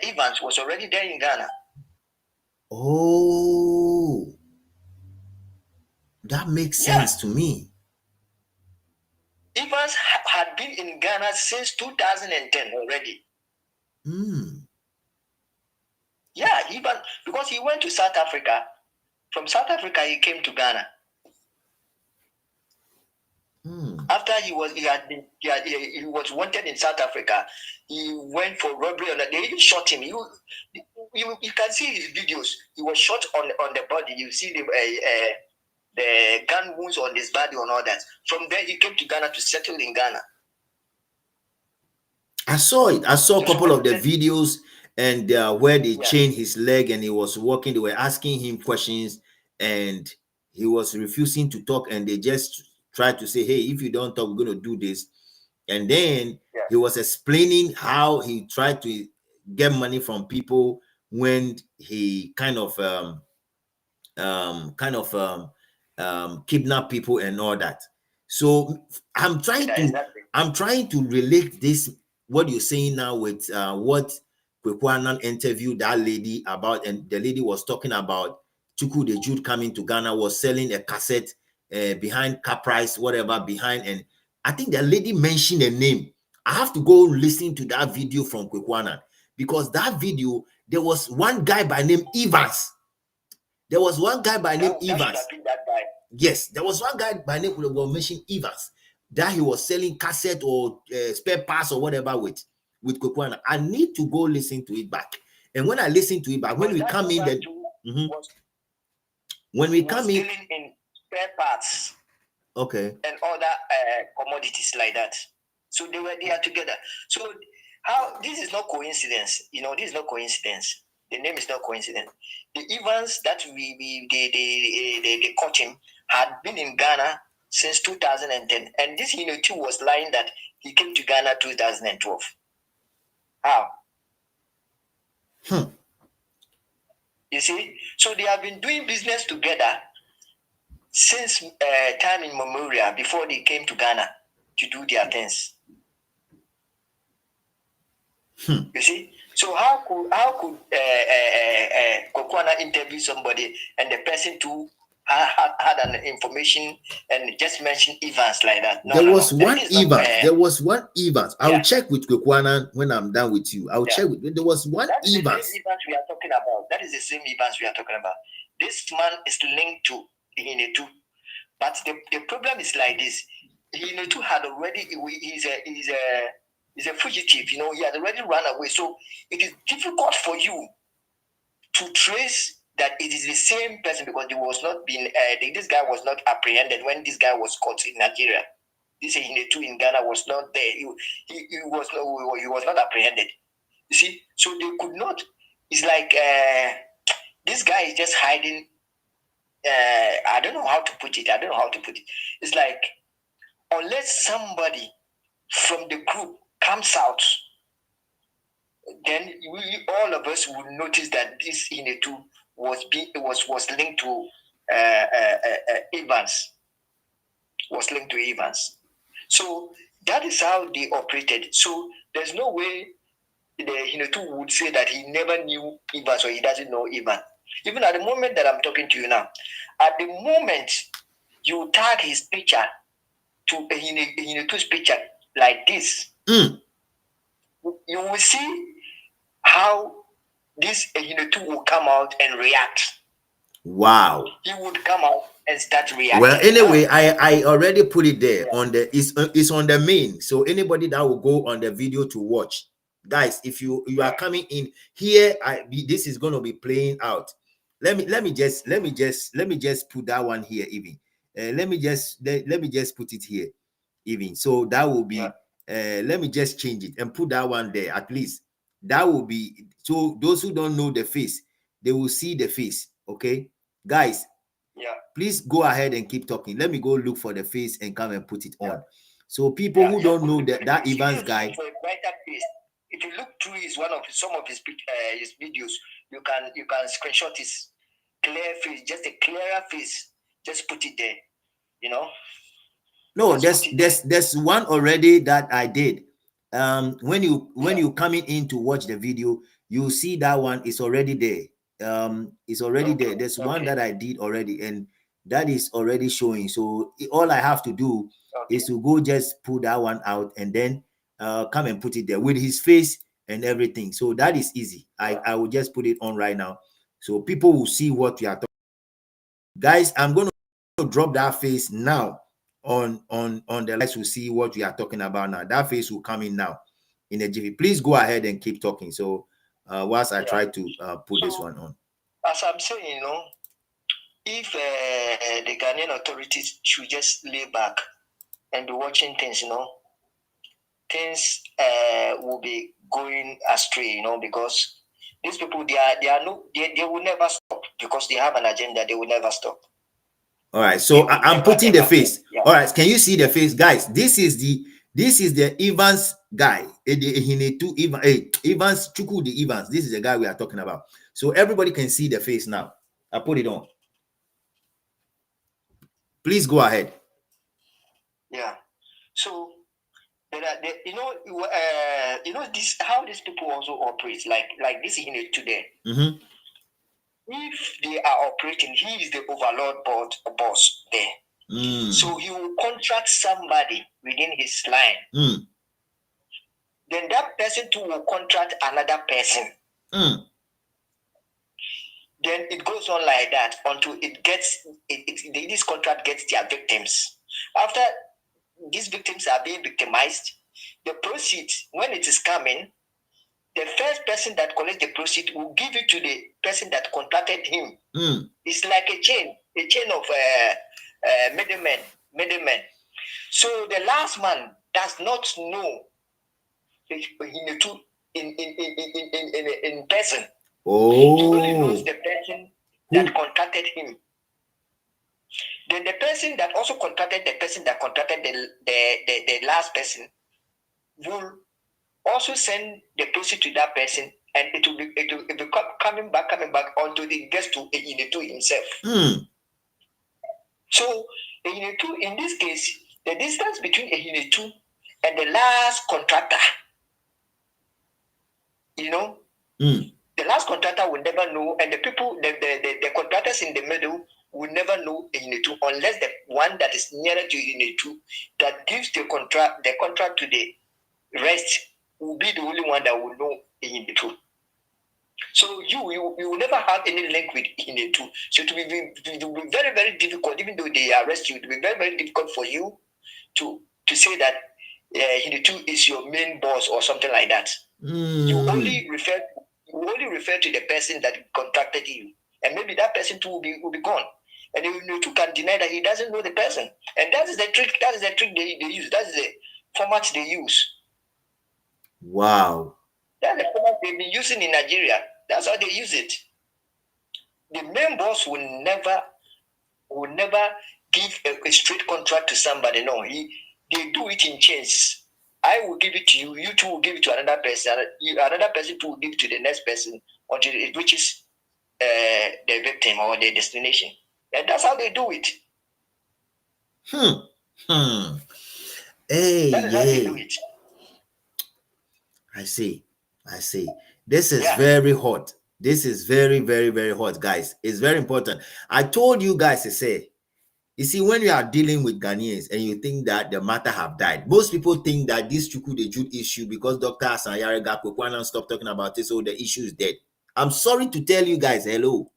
Evans was already there in Ghana. Oh, that makes sense to me. Evans had been in Ghana since 2010 already. Yeah, because he went to South Africa. From South Africa, he came to Ghana. After he was wanted in South Africa, he went for robbery. They even shot him. You can see his videos. He was shot on the body. You see the gun wounds on his body and all that. From there, he came to Ghana to settle in Ghana. I saw it. I saw a couple of the videos and where they chained his leg and he was walking. They were asking him questions, and he was refusing to talk, and they just tried to say, hey, if you don't talk, we're going to do this. And then he was explaining how he tried to get money from people when he kind of kidnap people and all that. So I'm trying to relate this, what you're saying now, with what Kwekwanan interviewed that lady about, and the lady was talking about Chukwude Jude coming to Ghana, was selling a cassette behind car price, whatever, behind, and I think the lady mentioned a name. I have to go listen to that video from Kwekwanan, because that video, there was one guy by name Evans. There was one guy by name Evans. Yes, there was one guy by name, we will mention Evans, that he was selling cassette or spare parts or whatever with Kwekwanan. I need to go listen to it back. And when I listen to it back, when we come in, when we come in spare parts, okay, and other commodities like that. So they were there together. So how this is not coincidence, this is not coincidence. The name is not coincidence. The Evans that they caught him had been in Ghana since 2010, and this Ihenetu was lying that he came to Ghana 2012. How? You see, so they have been doing business together since time immemorial, before they came to Ghana to do their things. You see, so how could Kwekwanan interview somebody and the person too had an information and just mentioned Evans like that? There was one Evans. I'll check with Kwekwanan when I'm done with you. I'll check with. There was one Evans. That is the same Evans we are talking about. That is the same Evans we are talking about. This man is linked to Ihenetu, but the problem is like this. Ihenetu had already. He's a fugitive. He had already run away. So it is difficult for you to trace that it is the same person, because there was not been this guy was not apprehended when this guy was caught in Nigeria. This Ihenetu in Ghana was not there. He was not apprehended. You see, so they could not. It's like this guy is just hiding. I don't know how to put it. It's like, unless somebody from the group comes out, then all of us will notice that this Ihenetu was linked to Evans. Was linked to Evans. So that is how they operated. So there's no way the Ihenetu would say that he never knew Evans or he doesn't know Evans. Even at the moment that I'm talking to you now, at the moment you tag his picture to Ihenetu's picture like this, you will see how this Ihenetu will come out and react. Wow. He would come out and start reacting. Well, anyway, I already put it there on the it's on the main. So anybody that will go on the video to watch, guys, if you are coming in here, this is going to be playing out. Let me just put that one here even. Let me just put it here even. So that will be let me just change it and put that one there. At least that will be, so those who don't know the face, they will see the face. Okay, guys, please go ahead and keep talking. Let me go look for the face and come and put it on. So people who don't know that Evans guy, for a brighter face, if you look through some of his videos, you can screenshot his clear face, just a clearer face. Just put it there. No, there's one already that I did. When you coming in to watch the video, you see that one is already there. It's already there. There's one that I did already, and that is already showing. So all I have to do is to go just pull that one out and then come and put it there with his face and everything. So that is easy. I will just put it on right now, so people will see what we are talking. Guys, I'm going to drop that face now on the lights. Will see what we are talking about now. That face will come in now in a jiffy. Please go ahead and keep talking. So whilst I try to put this one on. As I'm saying, if the Ghanaian authorities should just lay back and be watching things, things will be going astray, because these people, they will never stop, because they have an agenda. They will never stop. All right, so I'm putting the face. Yeah. All right, can you see the face, guys? This is the Evans guy, Ihenetu Evans Chukwude Evans. This is the guy we are talking about. So everybody can see the face now. I put it on. Please go ahead. Yeah. So this how these people also operate, like this Ihenetu there. Mm-hmm. If they are operating, he is the overlord boss there. So he will contract somebody within his line. Then that person too will contract another person. Then it goes on like that until this contract gets their victims. After these victims are being victimized, the proceeds, when it is coming, the first person that collects the proceeds will give it to the person that contracted him. It's like a chain of middlemen. So the last man does not know in person. Oh. He only knows the person that contracted him. Then the person that also contracted the person that contracted the last person will also send the proceeds to that person, and it will be coming back until it gets to Ihenetu himself. So Ihenetu, in this case, the distance between Ihenetu and the last contractor, the last contractor will never know, and the people, the contractors in the middle will never know Ihenetu unless the one that is nearer to Ihenetu that gives the contract to the rest will be the only one that will know Ihenetu. So you will never have any link with Ihenetu. So it will be very, very difficult, even though they arrest you, it will be very, very difficult for you to say that Ihenetu is your main boss or something like that. You only refer to the person that contracted you, and maybe that person too will be gone, and Ihenetu can deny that he doesn't know the person, and that is the trick. That is the trick they use. That is the format they use. Wow. That's the format they've been using in Nigeria. That's how they use it. The main boss will never give a straight contract to somebody. No, they do it in chains. I will give it to you. You two will give it to another person. Another person too will give it to the next person until it reaches the victim or the destination. And that's how they do it. Hey, that is how they do it. I see. This is very hot. This is very, very, very hot, guys. It's very important. I told you guys to say, you see, when you are dealing with Ghanaians and you think that the matter have died, most people think that this Chukwude issue, because Dr. Asanyare Gakwe stop talking about it, so the issue is dead. I'm sorry to tell you guys, hello.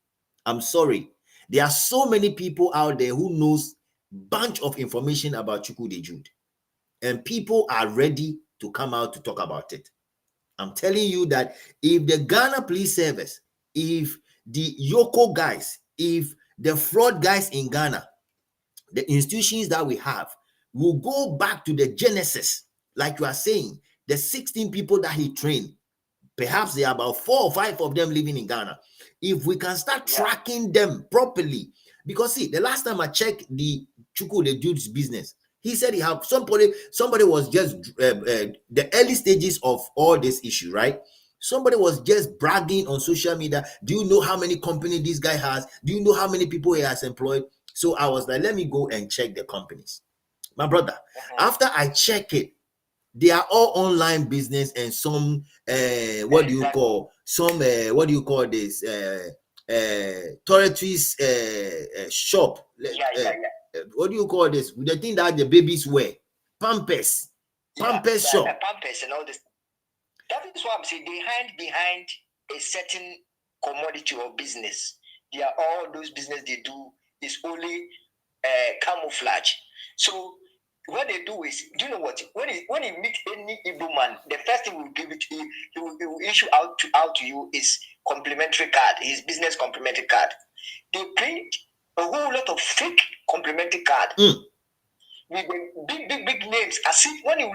I'm sorry. There are so many people out there who knows bunch of information about Chukwude, and people are ready to come out to talk about it. I'm telling you that if the Ghana Police Service, if the Yoko guys, if the fraud guys in Ghana, the institutions that we have, will go back to the genesis, like you are saying, the 16 people that he trained, perhaps there are about 4 or 5 of them living in Ghana. If we can start tracking them properly, because see, the last time I checked the Chukwude's business, he said he have somebody was just the early stages of all this issue, right? Somebody was just bragging on social media. Do you know how many companies this guy has? Do you know how many people he has employed? So I was like, let me go and check the companies. My brother, after I check it, they are all online business, and some what do you call this toiletries shop. What do you call this? The thing that the babies wear, pampers shop. Pampers and all this. That is what I'm saying. They hide behind a certain commodity or business. They are all those business they do is only camouflage. So what they do is, do you know what? When he meet any Igbo man, the first thing we'll give it to you, he will issue out to you is complimentary card, his business complimentary card. They print a whole lot of fake complimentary card with big names. As if when you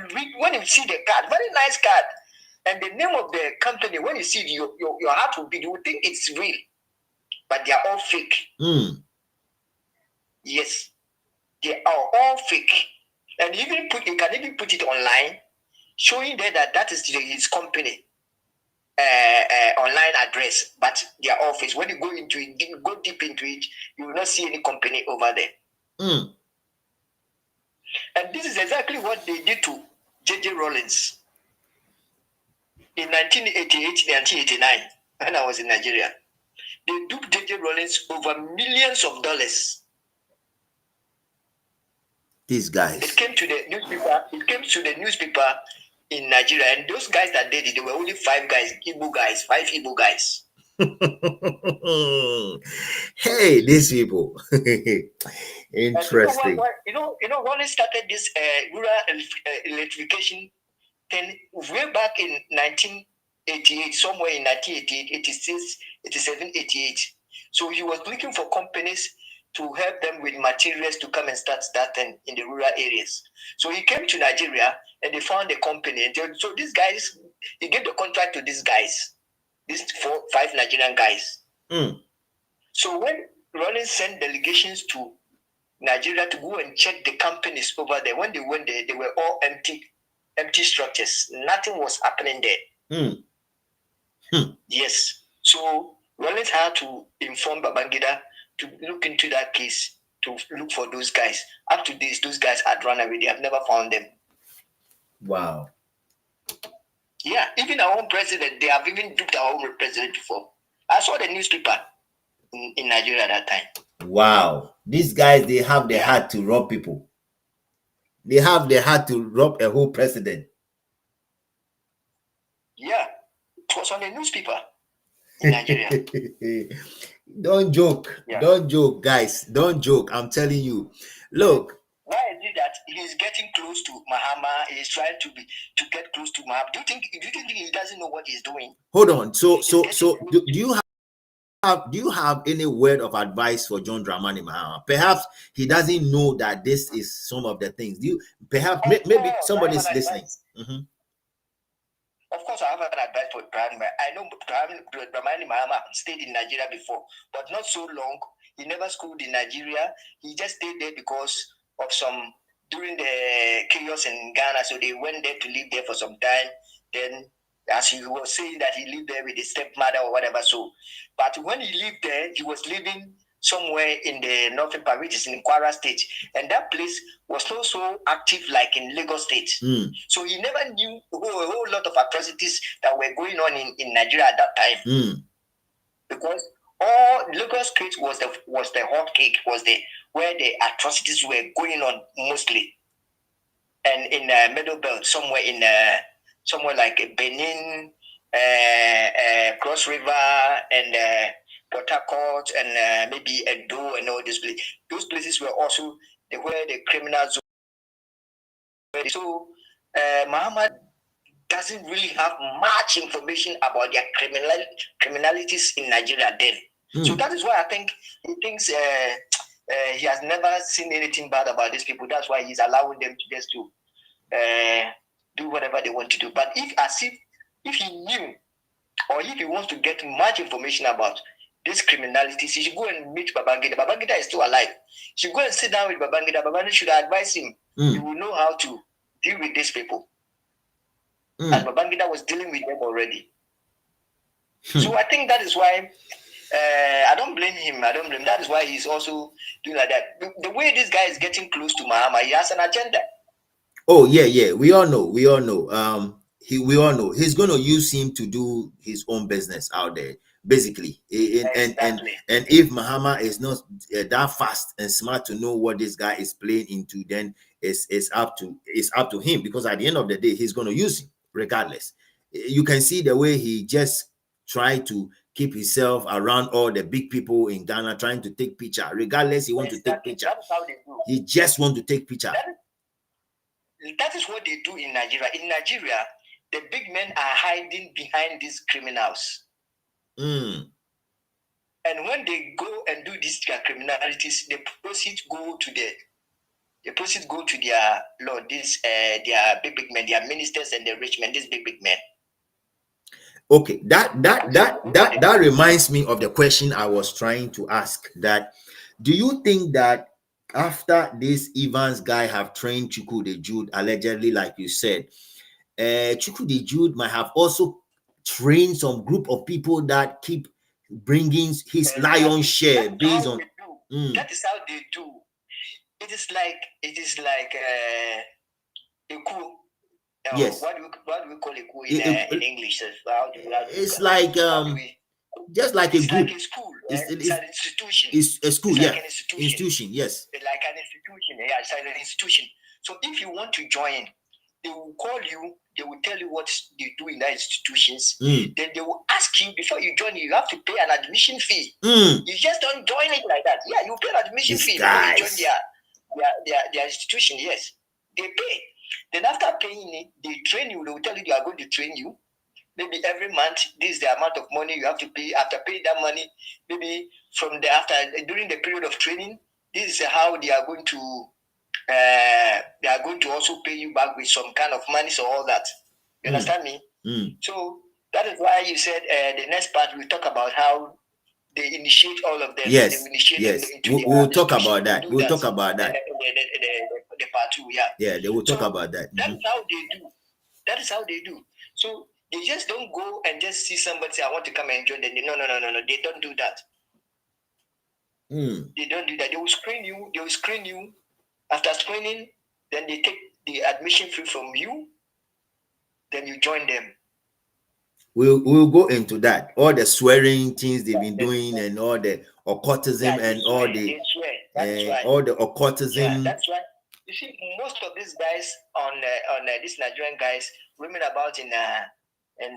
see the card, very nice card, and the name of the company, when you see it, your heart will beat. You will think it's real, but they are all fake. Yes, they are all fake. And you can even put it online, showing there that is his company online address, but their office. When you go into it, go deep into it, you will not see any company over there. And this is exactly what they did to J.J. Rollins in 1988, 1989, when I was in Nigeria. They duped J.J. Rollins over millions of dollars. These guys. It came to the newspaper. It came to the newspaper in Nigeria, and those guys that did it, there were only 5 guys, five Igbo guys. Hey, these people. Interesting. You know, Rollins started this rural electrification thing way back in 1988, somewhere in 1988, 86, 87, 88. So he was looking for companies to help them with materials to come and start that thing in the rural areas. So he came to Nigeria and they found a company. So these guys, he gave the contract to these guys, these 4, 5 Nigerian guys. So when Rollins sent delegations to Nigeria to go and check the companies over there, when they went there, they were all empty structures. Nothing was happening there. Yes. So Rollins had to inform Babangida to look into that case, to look for those guys. Up to this, those guys had run away. They have never found them. Wow. Yeah, even our own president, they have even duped our own president before. I saw the newspaper in Nigeria at that time. Wow. These guys, they have the heart to rob people. They have the heart to rob a whole president. Yeah, it was on the newspaper in Nigeria. Don't joke. Yeah. Don't joke, guys. Don't joke. I'm telling you. Look. Why is it that he's getting close to Mahama? He's trying to get close to Mahama. Do you think he doesn't know what he's doing? Hold on. So do you have any word of advice for John Dramani Mahama? Perhaps he doesn't know that this is some of the things. Maybe somebody is listening. Of course, I have an advice for Dramani. I know Dramani Mahama stayed in Nigeria before, but not so long. He never schooled in Nigeria. He just stayed there because of during the chaos in Ghana. So they went there to live there for some time. Then, as he was saying that he lived there with his stepmother or whatever. So, but when he lived there, he was living somewhere in the northern part, which is in Kwara State. And that place was not so active like in Lagos State. So he never knew a whole lot of atrocities that were going on in Nigeria at that time. Because all Lagos State was the hot cake, where the atrocities were going on mostly. And in Middle Belt, somewhere like Benin, Cross River, and Port Harcourt, and maybe Edo, and all these places. Those places were also where the criminals were. So Muhammad doesn't really have much information about their criminalities in Nigeria then. So that is why I think he thinks he has never seen anything bad about these people. That's why he's allowing them to just do whatever they want to do. But if he knew, or if he wants to get much information about this criminality, he should go and meet Babangida. Babangida is still alive. He should go and sit down with Babangida. Babangida should advise him. He will know how to deal with these people. And Babangida was dealing with them already. So I think that is why I don't blame him. That is why he's also doing like that. The way this guy is getting close to Mahama, he has an agenda. Oh yeah. We all know. We all know he's going to use him to do his own business out there, basically. Exactly. And if Mahama is not that fast and smart to know what this guy is playing into, then it's up to him, because at the end of the day, he's going to use him regardless. You can see the way he just tried to keep himself around all the big people in Ghana, trying to take picture. Regardless, he wants to take picture. He just want to take picture. That is what they do in Nigeria. In Nigeria, the big men are hiding behind these criminals. And when they go and do these criminalities, the proceeds go to their lord, their big men, their ministers and the rich men, these big men. Okay, that reminds me of the question I was trying to ask. That, do you think that after this Evans guy have trained Chukwude Jude, allegedly, like you said, Chukwude Jude might have also trained some group of people that keep bringing his lion's share based on. That is how they do. It is like a coup. Yes. What do we call a coup in English? It's like just like a group. Like a school. It's an institution. It's a school, it's yeah. Like an institution. Institution, yes. Like an institution, yeah. It's like an institution. So if you want to join, they will call you. They will tell you what they do in that institutions. Then they will ask you before you join. You have to pay an admission fee. You just don't join it like that. Yeah, you pay an admission fee before you join their institution. Yes, they pay. Then after paying it, they train you. They will tell you they are going to train you. Maybe every month, this is the amount of money you have to pay. After paying that money, maybe during the period of training, this is how they are going to. They are going to also pay you back with some kind of money, so all that. You understand me? So that is why you said the next part we talk about how they initiate all of them. Yes, they initiate yes. them into We'll talk about that. We'll talk about that. The part 2, yeah. Yeah, they will talk about that. That is how they do. That is how they do. So they just don't go and just see somebody say, I want to come and join them. No. They don't do that. They don't do that. They will screen you. After screening, then they take the admission fee from you. Then you join them. We'll go into that. All the swearing things they've been doing and all the occultism and all the all the occultism. Yeah, that's right. You see, most of these guys on these Nigerian guys roaming about in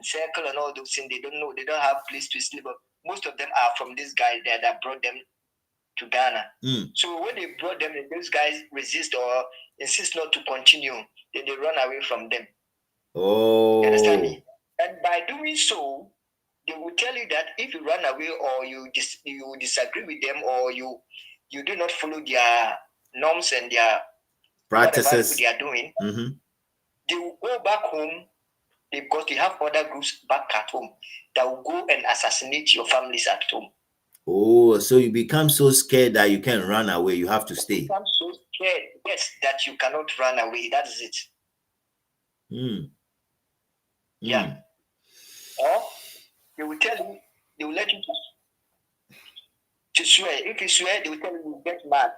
circle and all those things, they don't know, they don't have place to sleep. But most of them are from this guy that brought them to Ghana. So when they brought them, those guys resist or insist not to continue, then they run away from them. Oh, you understand me? And by doing so, they will tell you that if you run away or you disagree with them or you do not follow their norms and their practices they are doing, they will go back home because they have other groups back at home that will go and assassinate your families at home. Oh, so you become so scared that you can't run away. You have to stay. You become so scared, yes, that you cannot run away. That is it. Yeah. Or they will tell you, they will let you to swear. If you swear, they will tell you get mad.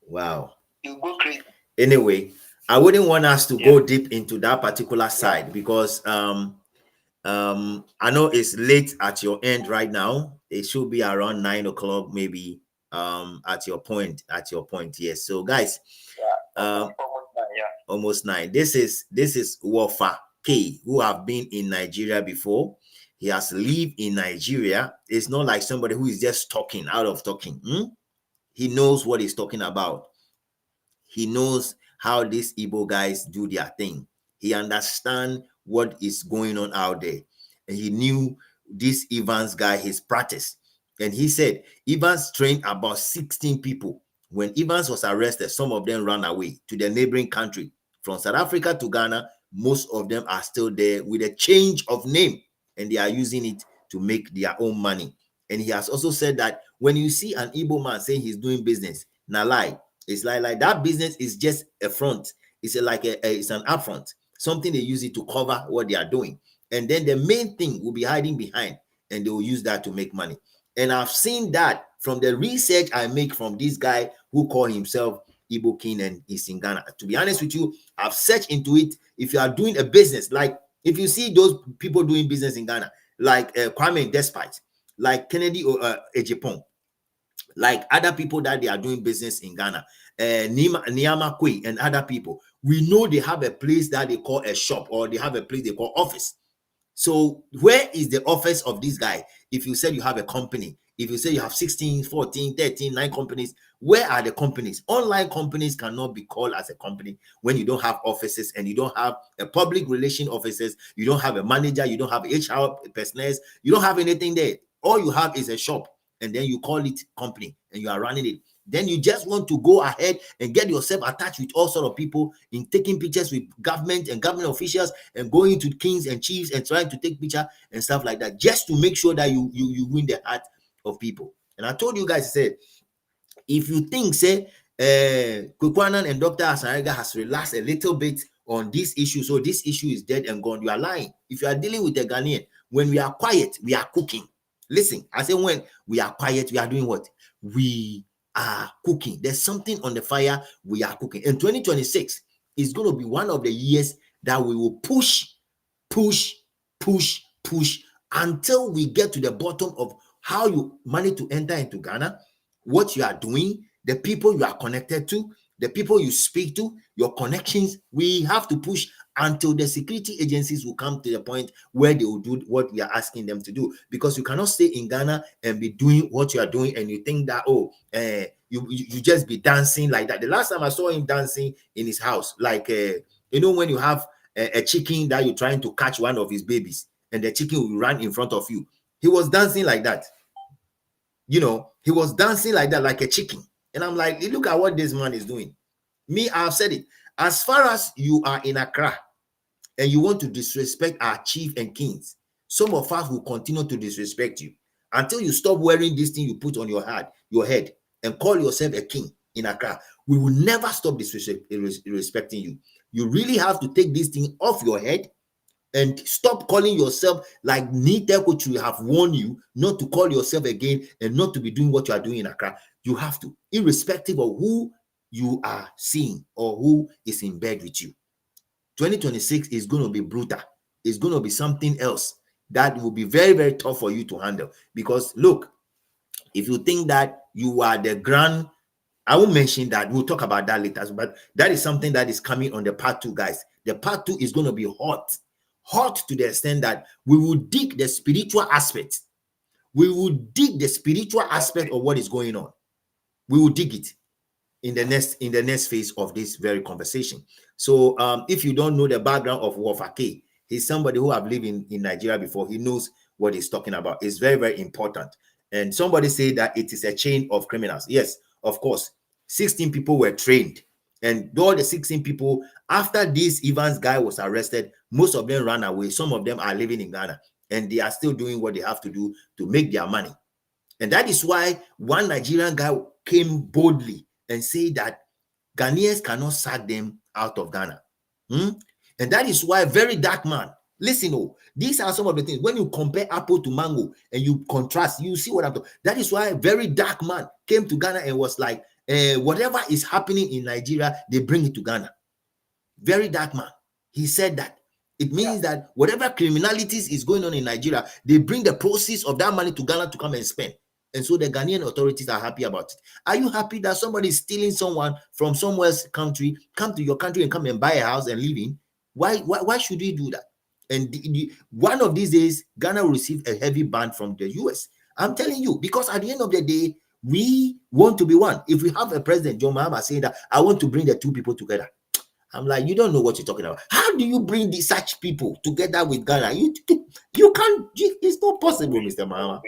Wow. You go crazy. Anyway, I wouldn't want us to go deep into that particular side because I know it's late at your end right now. It should be around 9 o'clock, maybe at your point. Yes. So guys, almost 9. This is WOFA K, who have been in Nigeria before. He has lived in Nigeria. It's not like somebody who is just talking out of talking. He knows what he's talking about. He knows how these Igbo guys do their thing. He understands what is going on out there. And he knew this Evans guy, his practice. And he said, Evans trained about 16 people. When Evans was arrested, some of them ran away to the neighboring country. From South Africa to Ghana, most of them are still there with a change of name. And they are using it to make their own money. And he has also said that when you see an Igbo man saying he's doing business, na lie. It's like that business is just a front. It's it's an upfront, something they use it to cover what they are doing. And then the main thing will be hiding behind, and they will use that to make money. And I've seen that from the research I make from this guy who called himself Igbo King and is in Ghana. To be honest with you, I've searched into it. If you are doing a business, like if you see those people doing business in Ghana, like Kwame Despite, like Kennedy or Ejipon, like other people that they are doing business in Ghana, Niyama Kwe and other people, we know they have a place that they call a shop or they have a place they call office. So where is the office of this guy? If you said you have a company, if you say you have 16, 14, 13, 9 companies, where are the companies? Online companies cannot be called as a company when you don't have offices and you don't have a public relation offices, you don't have a manager, you don't have HR personnel, you don't have anything there. All you have is a shop, and then you call it company and you are running it. Then you just want to go ahead and get yourself attached with all sort of people in taking pictures with government and government officials and going to kings and chiefs and trying to take picture and stuff like that, just to make sure that you win the heart of people. And I told you guys, I said, if you think, say, Kwekwanan and Dr. Asarega has relaxed a little bit on this issue, so this issue is dead and gone, you are lying. If you are dealing with a Ghanaian, when we are quiet, we are cooking. Listen, I say when we are quiet, we are doing what? We are cooking. There's something on the fire, we are cooking. And 2026 is going to be one of the years that we will push until we get to the bottom of how you manage to enter into Ghana, what you are doing, the people you are connected to, the people you speak to, your connections. We have to push until the security agencies will come to the point where they will do what we are asking them to do. Because you cannot stay in Ghana and be doing what you are doing and you think that, you just be dancing like that. The last time I saw him dancing in his house, like, when you have a chicken that you're trying to catch one of his babies and the chicken will run in front of you. He was dancing like that. He was dancing like that, like a chicken. And I'm like, look at what this man is doing. Me, I've said it. As far as you are in Accra and you want to disrespect our chief and kings, some of us will continue to disrespect you until you stop wearing this thing you put on your head and call yourself a king in Accra. We will never stop disrespecting you. You really have to take this thing off your head and stop calling yourself like Nita, which we have warned you not to call yourself again and not to be doing what you are doing in Accra. You have to, irrespective of who you are seeing or who is in bed with you. 2026 is going to be brutal. It's going to be something else that will be very, very tough for you to handle. Because look, if you think that you are the grand, I won't mention that. We'll talk about that later. But that is something that is coming on the part 2, guys. The part 2 is going to be hot to the extent that we will dig the spiritual aspect. We will dig the spiritual aspect of what is going on. We will dig it in the next phase of this very conversation. So if you don't know the background of WOFA K, he's somebody who have lived in Nigeria before. He knows what he's talking about. It's very, very important. And somebody said that it is a chain of criminals. Yes, of course. 16 people were trained. And all the 16 people, after this Evans guy was arrested, most of them ran away. Some of them are living in Ghana. And they are still doing what they have to do to make their money. And that is why one Nigerian guy came boldly and said that Ghanaians cannot sack them out of Ghana. And that is why very dark man, listen, these are some of the things. When you compare apple to mango and you contrast, you see what I'm talking. That is why very dark man came to Ghana and was like, whatever is happening in Nigeria, they bring it to Ghana. Very dark man. He said that. It means that whatever criminalities is going on in Nigeria, they bring the proceeds of that money to Ghana to come and spend. And so the Ghanaian authorities are happy about it. Are you happy that somebody is stealing someone from somewhere's country, come to your country and come and buy a house and live in? Why should we do that? And one of these days, Ghana will receive a heavy ban from the US. I'm telling you, because at the end of the day, we want to be one. If we have a president, John Mahama, saying that I want to bring the two people together, I'm like, you don't know what you're talking about. How do you bring such people together with Ghana? You can't. It's not possible, Mr. Mahama.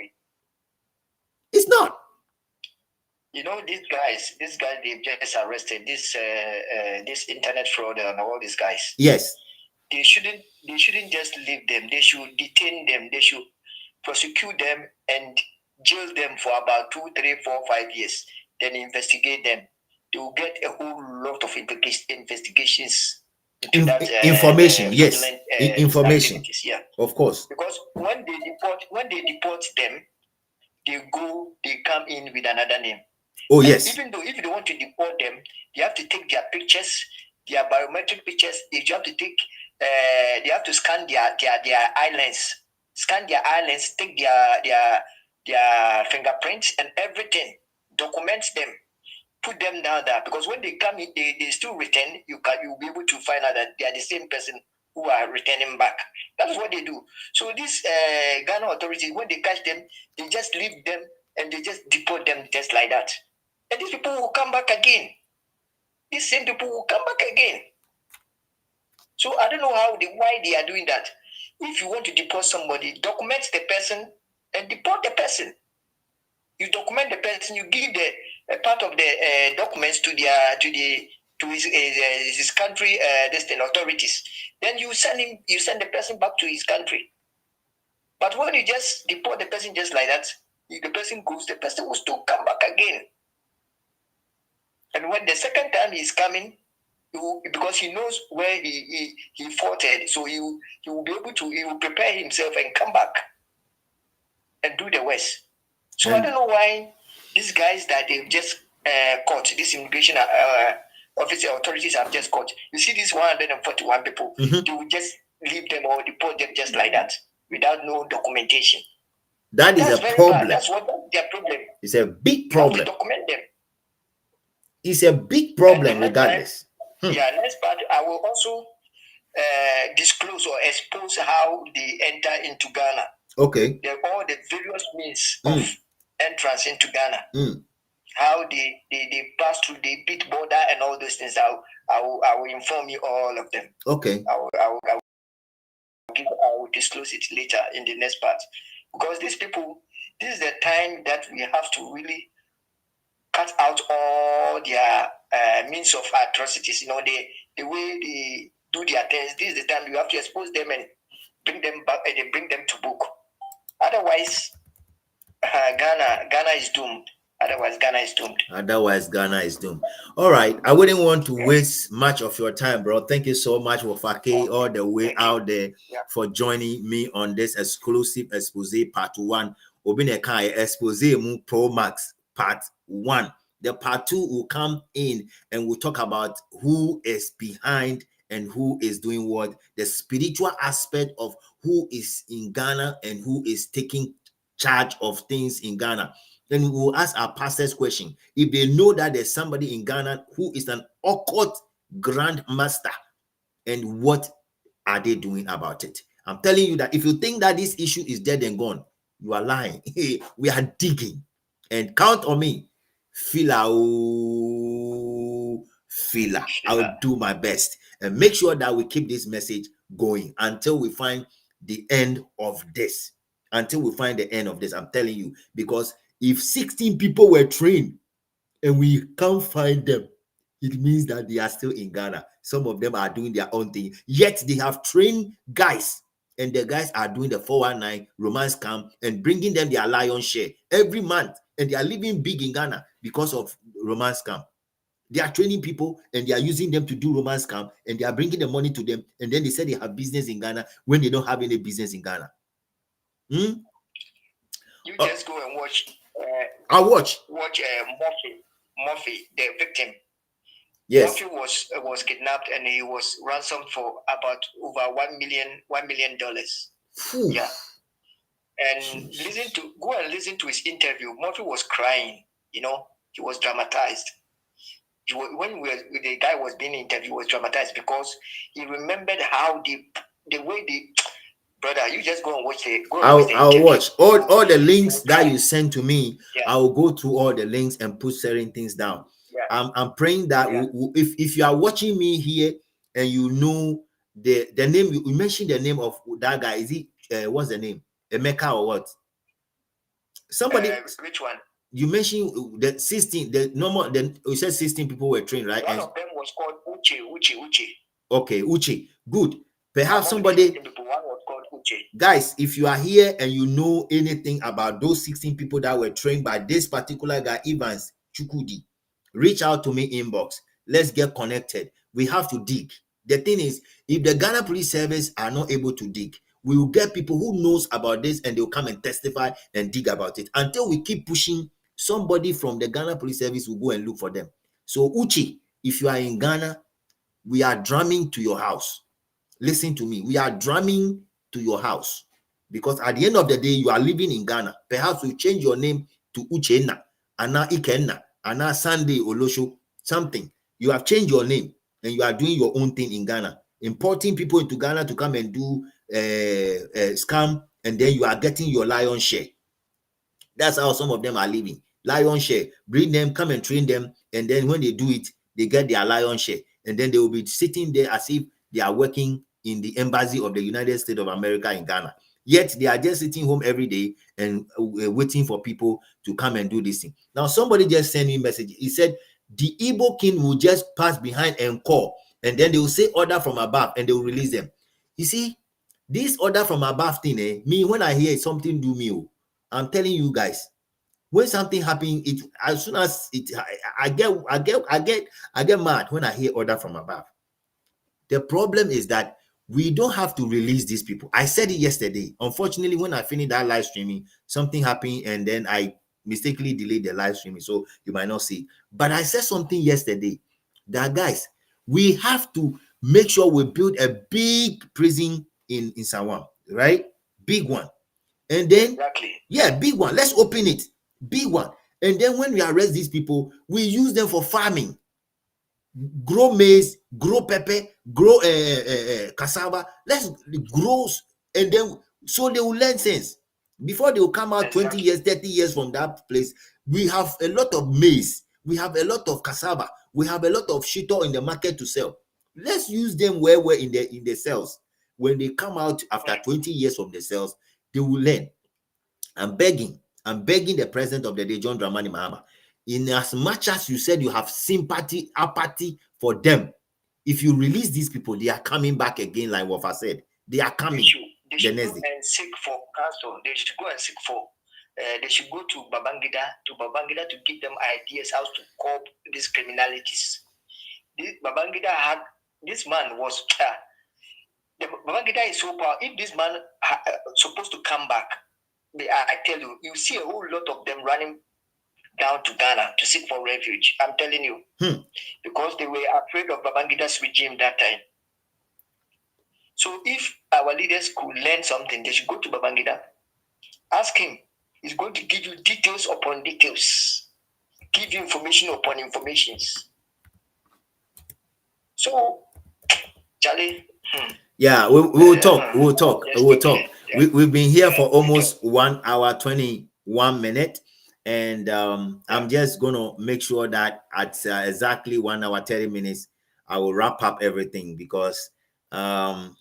It's not. These guys they've just arrested this internet fraud and all these guys. Yes. They shouldn't just leave them. They should detain them. They should prosecute them and jail them for about 2, 3, 4, 5 years. Then investigate them. They will get a whole lot of investigations into that information. Yes, information. Yeah, of course. Because when they deport them, they come in with another name. Oh, yes. Even though if they want to deport them, you have to take their pictures, their biometric pictures. You have to take, they have to scan their islands, take their fingerprints and everything, document them, put them down there. Because when they come in, they still return. You'll be able to find out that they are the same person who are returning back. That's what they do. So these Ghana authorities, when they catch them, they just leave them and they just deport them just like that. And these people will come back again. These same people will come back again. So I don't know why they are doing that. If you want to deport somebody, document the person and deport the person. You document the person, you give the part of the documents to his country authorities. Then you send the person back to his country. But when you just deport the person just like that, if the person goes, the person will still come back again. And when the second time he's coming, because he knows where he fought it, so he will be able to, he will prepare himself and come back and do the worst. So I don't know why these guys that they've just caught, this immigration officer authorities have just caught. You see these 141 people, they will just leave them or deport them just like that without no documentation. That's a problem. That's what their problem. It's a big problem. You have to document them. It's a big problem regardless. Next part, I will also disclose or expose how they enter into Ghana. Okay. All the various means of entrance into Ghana. How they pass through the pit border and all those things. I will inform you all of them. Okay. I will disclose it later in the next part. Because these people, this is the time that we have to really cut out all their means of atrocities. You know, the way they do their things. This is the time you have to expose them and bring them back, and bring them to book. Otherwise, Ghana is doomed. Otherwise, Ghana is doomed. All right. I wouldn't want to waste much of your time, bro. Thank you so much, WOFA K, all the way out there for joining me on this exclusive Exposé Part 1. Obineka Exposé Pro Max Part 1. The Part 2 will come in and we'll talk about who is behind and who is doing what, the spiritual aspect of who is in Ghana and who is taking charge of things in Ghana. Then we will ask our pastors question. If they know that there's somebody in Ghana who is an occult grandmaster, and what are they doing about it? I'm telling you that if you think that this issue is dead and gone, you are lying. We are digging. And count on me. Fila. I'll do my best. And make sure that we keep this message going until we find the end of this. I'm telling you, because if 16 people were trained and we can't find them, it means that they are still in Ghana. Some of them are doing their own thing. Yet they have trained guys, and the guys are doing the 419 romance scam and bringing them their lion's share every month. And they are living big in Ghana because of romance scam. They are training people and they are using them to do romance scam, and they are bringing the money to them. And then they say they have business in Ghana when they don't have any business in Ghana. You just go and watch. I'll watch. Murphy, the victim. Yes. Murphy was kidnapped and he was ransomed for about over $1 million. Yeah. And go and listen to his interview. Murphy was crying. You know, he was dramatized. When the guy was being interviewed, he was dramatized because he remembered how the way the brother, you just go and watch the. I'll watch all the links that you sent to me. Yeah. I will go through all the links and put certain things down. Yeah. I'm praying that if you are watching me here and you know the name, you mentioned the name of that guy. Is it what's the name? Emeka or what? Somebody. Which one? You mentioned the 16. You said 16 people were trained, right? One of them was called Uche. Okay, Uche. Good. Perhaps somebody. Guys, if you are here and you know anything about those 16 people that were trained by this particular guy, Evans Chukwude, reach out to me inbox. Let's get connected. We have to dig. The thing is, if the Ghana Police Service are not able to dig, we will get people who knows about this and they'll come and testify and dig about it. Until we keep pushing, somebody from the Ghana Police Service will go and look for them. So Uche, if you are in Ghana, we are drumming to your house. Listen to me. We are drumming to your house, because at the end of the day, you are living in Ghana. Perhaps you change your name to Uchenna, Anna Ikenna, Anna Sunday Olosho, something. You have changed your name and you are doing your own thing in Ghana, importing people into Ghana to come and do scam, and then you are getting your lion's share. That's how some of them are living. Lion's share. Bring them, come and train them, and then when they do it, they get their lion's share, and then they will be sitting there as if they are working in the embassy of the United States of America in Ghana. Yet they are just sitting home every day and waiting for people to come and do this thing. Now, somebody just sent me a message. He said the Igbo king will just pass behind and call, and then they will say order from above and they will release them. You see, this order from above thing, me, when I hear something do me, I'm telling you guys, When something happens, it as soon as it, I get mad when I hear order from above. The problem is that we don't have to release these people. I said it yesterday. Unfortunately, when I finished that live streaming, something happened and then I mistakenly delayed the live streaming, so you might not see. But I said something yesterday that, guys, we have to make sure we build a big prison in Sawam, right? Big one. And then, yeah, big one. Let's open it. Big one. And then when we arrest these people, we use them for farming. Grow maize, grow pepper, grow cassava. Let's grow, and then so they will learn sense. Before they will come out 20 years, 30 years from that place, we have a lot of maize, we have a lot of cassava, we have a lot of shito in the market to sell. Let's use them where we're in the cells. When they come out after 20 years from the cells, they will learn. I'm begging the president of the day, John Dramani Mahama, in as much as you said you have sympathy, apathy for them, if you release these people, they are coming back again, like WOFA said. They are coming. They should go and seek for counsel. They should go and seek for. They should go to Babangida to give them ideas how to cope these criminalities. This man was. Babangida is so powerful. If this man supposed to come back, I tell you, you see a whole lot of them running down to Ghana to seek for refuge. I'm telling you, because they were afraid of Babangida's regime that time. So if our leaders could learn something, they should go to Babangida, ask him. He's going to give you details upon details, give you information upon informations. So, Charlie. Yeah, we will talk. We will talk. We will talk. We've been here for almost 1 hour, 21 minutes. And I'm just going to make sure that at exactly 1 hour, 30 minutes, I will wrap up everything, because the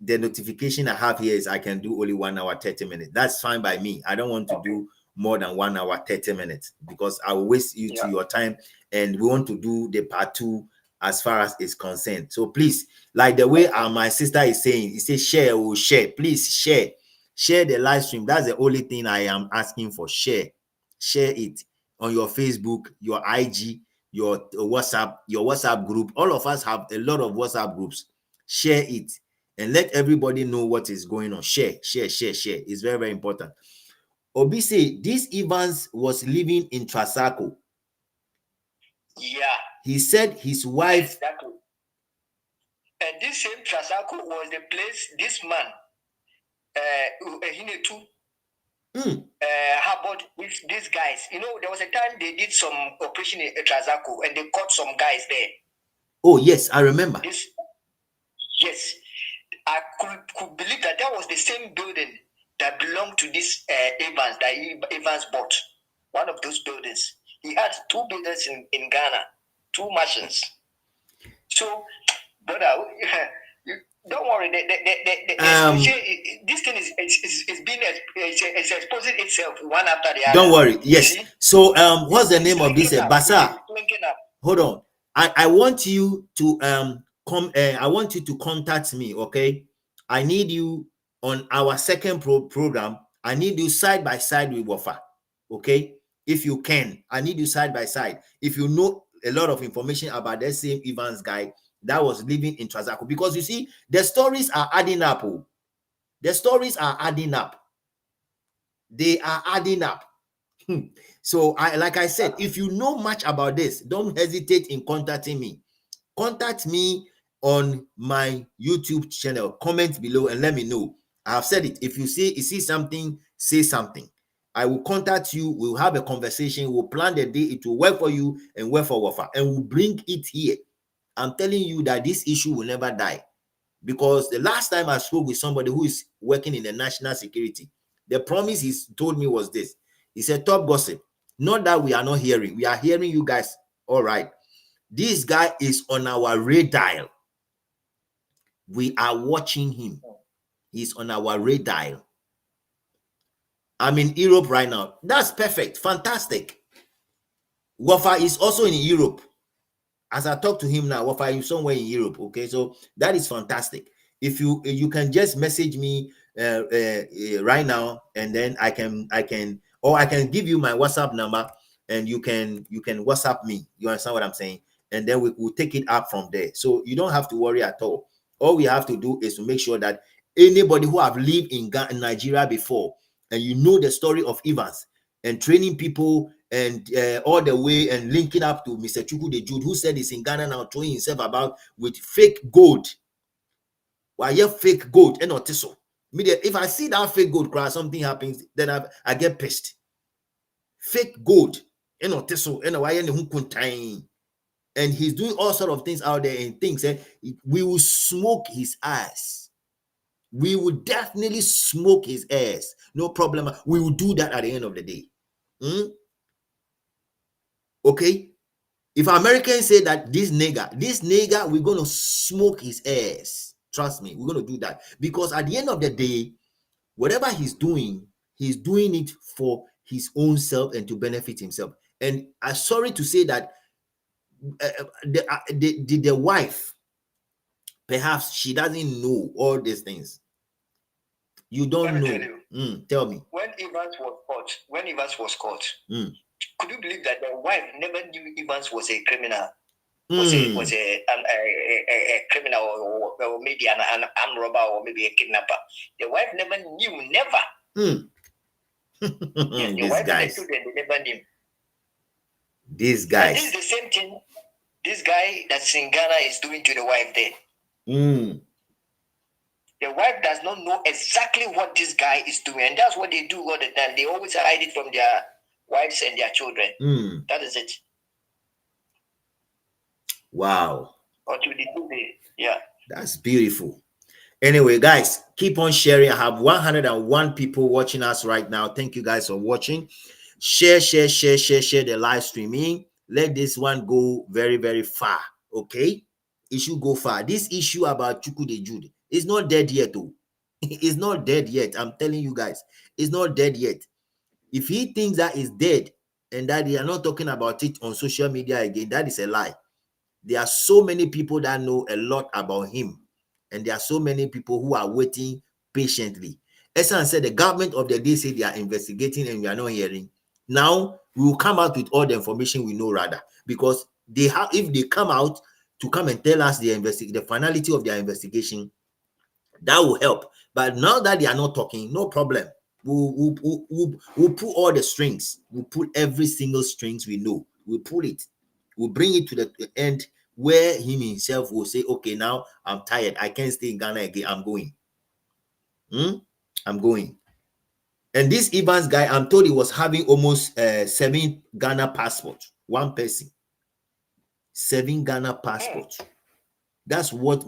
notification I have here is I can do only 1 hour, 30 minutes. That's fine by me. I don't want to do more than 1 hour, 30 minutes, because I will waste you to your time. And we want to do the part 2 as far as it's concerned. So please, like the way my sister is saying, he says share or share. Please share the live stream. That's the only thing I am asking for. Share it on your Facebook, your IG, your WhatsApp group. All of us have a lot of WhatsApp groups. Share it and let everybody know what is going on. Share. It's very, very important. Obi say this Evans was living in Trasaco. Yeah. He said his wife. Exactly. And this same Trasaco was the place this man, Ihenetu, harbored with these guys. You know, there was a time they did some operation in Trasaco and they caught some guys there. Oh, yes, I remember. Yes. I could believe that was the same building that belonged to this Evans, that Evans bought. One of those buildings. He had 2 buildings in Ghana, 2 mansions. So, brother, don't worry. This thing is being exposing itself one after the other. Don't worry. Yes. So, what's the name of this? Basa. Hold on. I want you to I want you to contact me. Okay. I need you on our second program. I need you side by side with WOFA. Okay. If you can, I need you side by side. If you know a lot of information about that same Evans guy that was living in Trasaco, because you see, the stories are adding up. The stories are adding up. They are adding up. So, like I said, if you know much about this, don't hesitate in contacting me. Contact me on my YouTube channel. Comment below and let me know. I have said it. If you see something, say something. I will contact you. We'll have a conversation. We'll plan the day. It will work for you and work for WOFA. And we'll bring it here. I'm telling you that this issue will never die. Because the last time I spoke with somebody who is working in the national security, the promise he told me was this. He said, top gossip. Not that we are not hearing. We are hearing you guys. All right. This guy is on our radar. We are watching him. He's on our radar. I'm in Europe right now. That's perfect. Fantastic. WOFA is also in Europe. As I talk to him now, WOFA is somewhere in Europe. Okay, so that is fantastic. If you can just message me right now, and then I can or I can give you my WhatsApp number and you can WhatsApp me. You understand what I'm saying? And then we will take it up from there. So you don't have to worry at all. All we have to do is to make sure that anybody who have lived in Nigeria before, and you know the story of Evans and training people and all the way and linking up to Mr. Chukwude Jude, who said he's in Ghana now, throwing himself about with fake gold. Why you fake gold and not so? If I see that fake gold crash, something happens, then I get pissed. Fake gold and not so, and why and he's doing all sort of things out there and things, and we will smoke his ass. We will definitely smoke his ass. No problem. We will do that at the end of the day. Okay? If Americans say that this nigger, we're going to smoke his ass. Trust me, we're going to do that. Because at the end of the day, whatever he's doing it for his own self and to benefit himself. And I'm sorry to say that the wife, perhaps she doesn't know all these things. You don't know. Tell me. When Evans was caught, could you believe that the wife never knew Evans was a criminal? Was a criminal or maybe an armed robber or maybe a kidnapper? The wife never knew, never. The wife and the children, they never knew. These guys. And this is the same thing this guy that's in Ghana is doing to the wife there. The wife does not know exactly what this guy is doing. And that's what they do all the time. They always hide it from their wives and their children. That is it. Wow. Yeah. That's beautiful. Anyway, guys, keep on sharing. I have 101 people watching us right now. Thank you guys for watching. Share the live streaming. Let this one go very, very far. Okay? It should go far. This issue about Chukwude Jude is not dead yet, though. It's not dead yet. I'm telling you guys, it's not dead yet. If he thinks that is dead and that they are not talking about it on social media again, that is a lie. There are so many people that know a lot about him, and there are so many people who are waiting patiently. Esan said the government of the day said they are investigating and we are not hearing. Now we will come out with all the information we know, rather, because they have, if they come out to come and tell us the finality of their investigation, that will help. But now that they are not talking, no problem. We'll pull all the strings. We'll pull every single strings we know. We'll pull it. We'll bring it to the end where him himself will say, okay, now I'm tired. I can't stay in Ghana again. I'm going. I'm going. And this Evans guy, I'm told he was having almost 7 Ghana passports. One person. 7 Ghana passports. That's what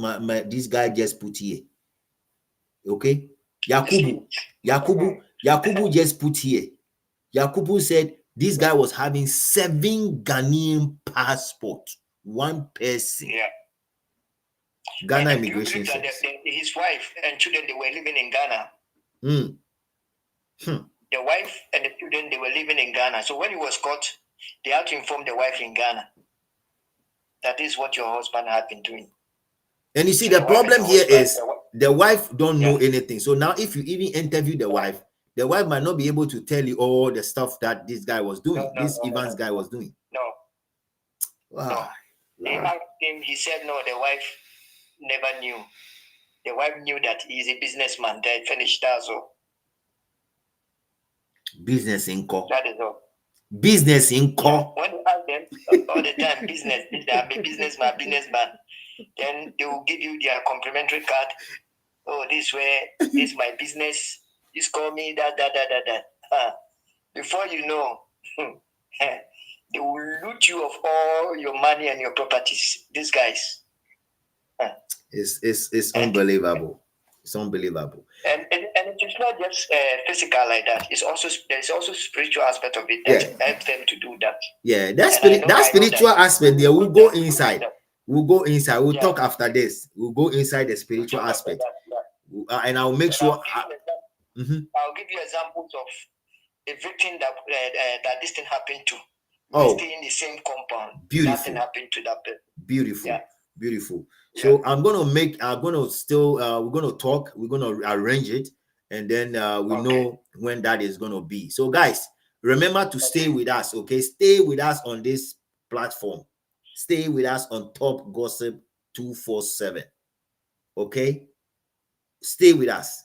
this guy just put here. Okay? Yakubu just put here. Yakubu said this guy was having 7 Ghanaian passports. One person. Yeah. Ghana immigration. His wife and children, they were living in Ghana. The wife and the children, they were living in Ghana. So when he was caught, they had to inform the wife in Ghana. That is what your husband had been doing. And you see, the problem here is the wife don't know anything. So now if you even interview the wife might not be able to tell you all the stuff that this guy was doing, Evans guy was doing. No. Wow. They asked him, he said no, the wife never knew. The wife knew that he's a businessman. They finished that, so. Business in call. That is all. Business in call. When you ask them all the time, I'm a businessman. Then they will give you their complimentary card. Oh, this is my business. Just call me that. Before you know, they will loot you of all your money and your properties. These guys. It's unbelievable. It's unbelievable. And it is not just physical like that. There's also spiritual aspect of it that helps them to do that. Yeah, that spiritual aspect there. We'll go inside. We'll talk after this. We'll go inside the spiritual aspect. And I'll make sure. I'll give you examples of a victim that this thing happened to. Stay in the same compound. Beautiful. Nothing happened to that person. Beautiful. Yeah. Beautiful. So we're gonna talk, we're gonna arrange it, and then we know when that is gonna be. So guys, Remember to stay with us, okay? Stay with us on this platform. Stay with us on Top Gossip 247, okay? Stay with us,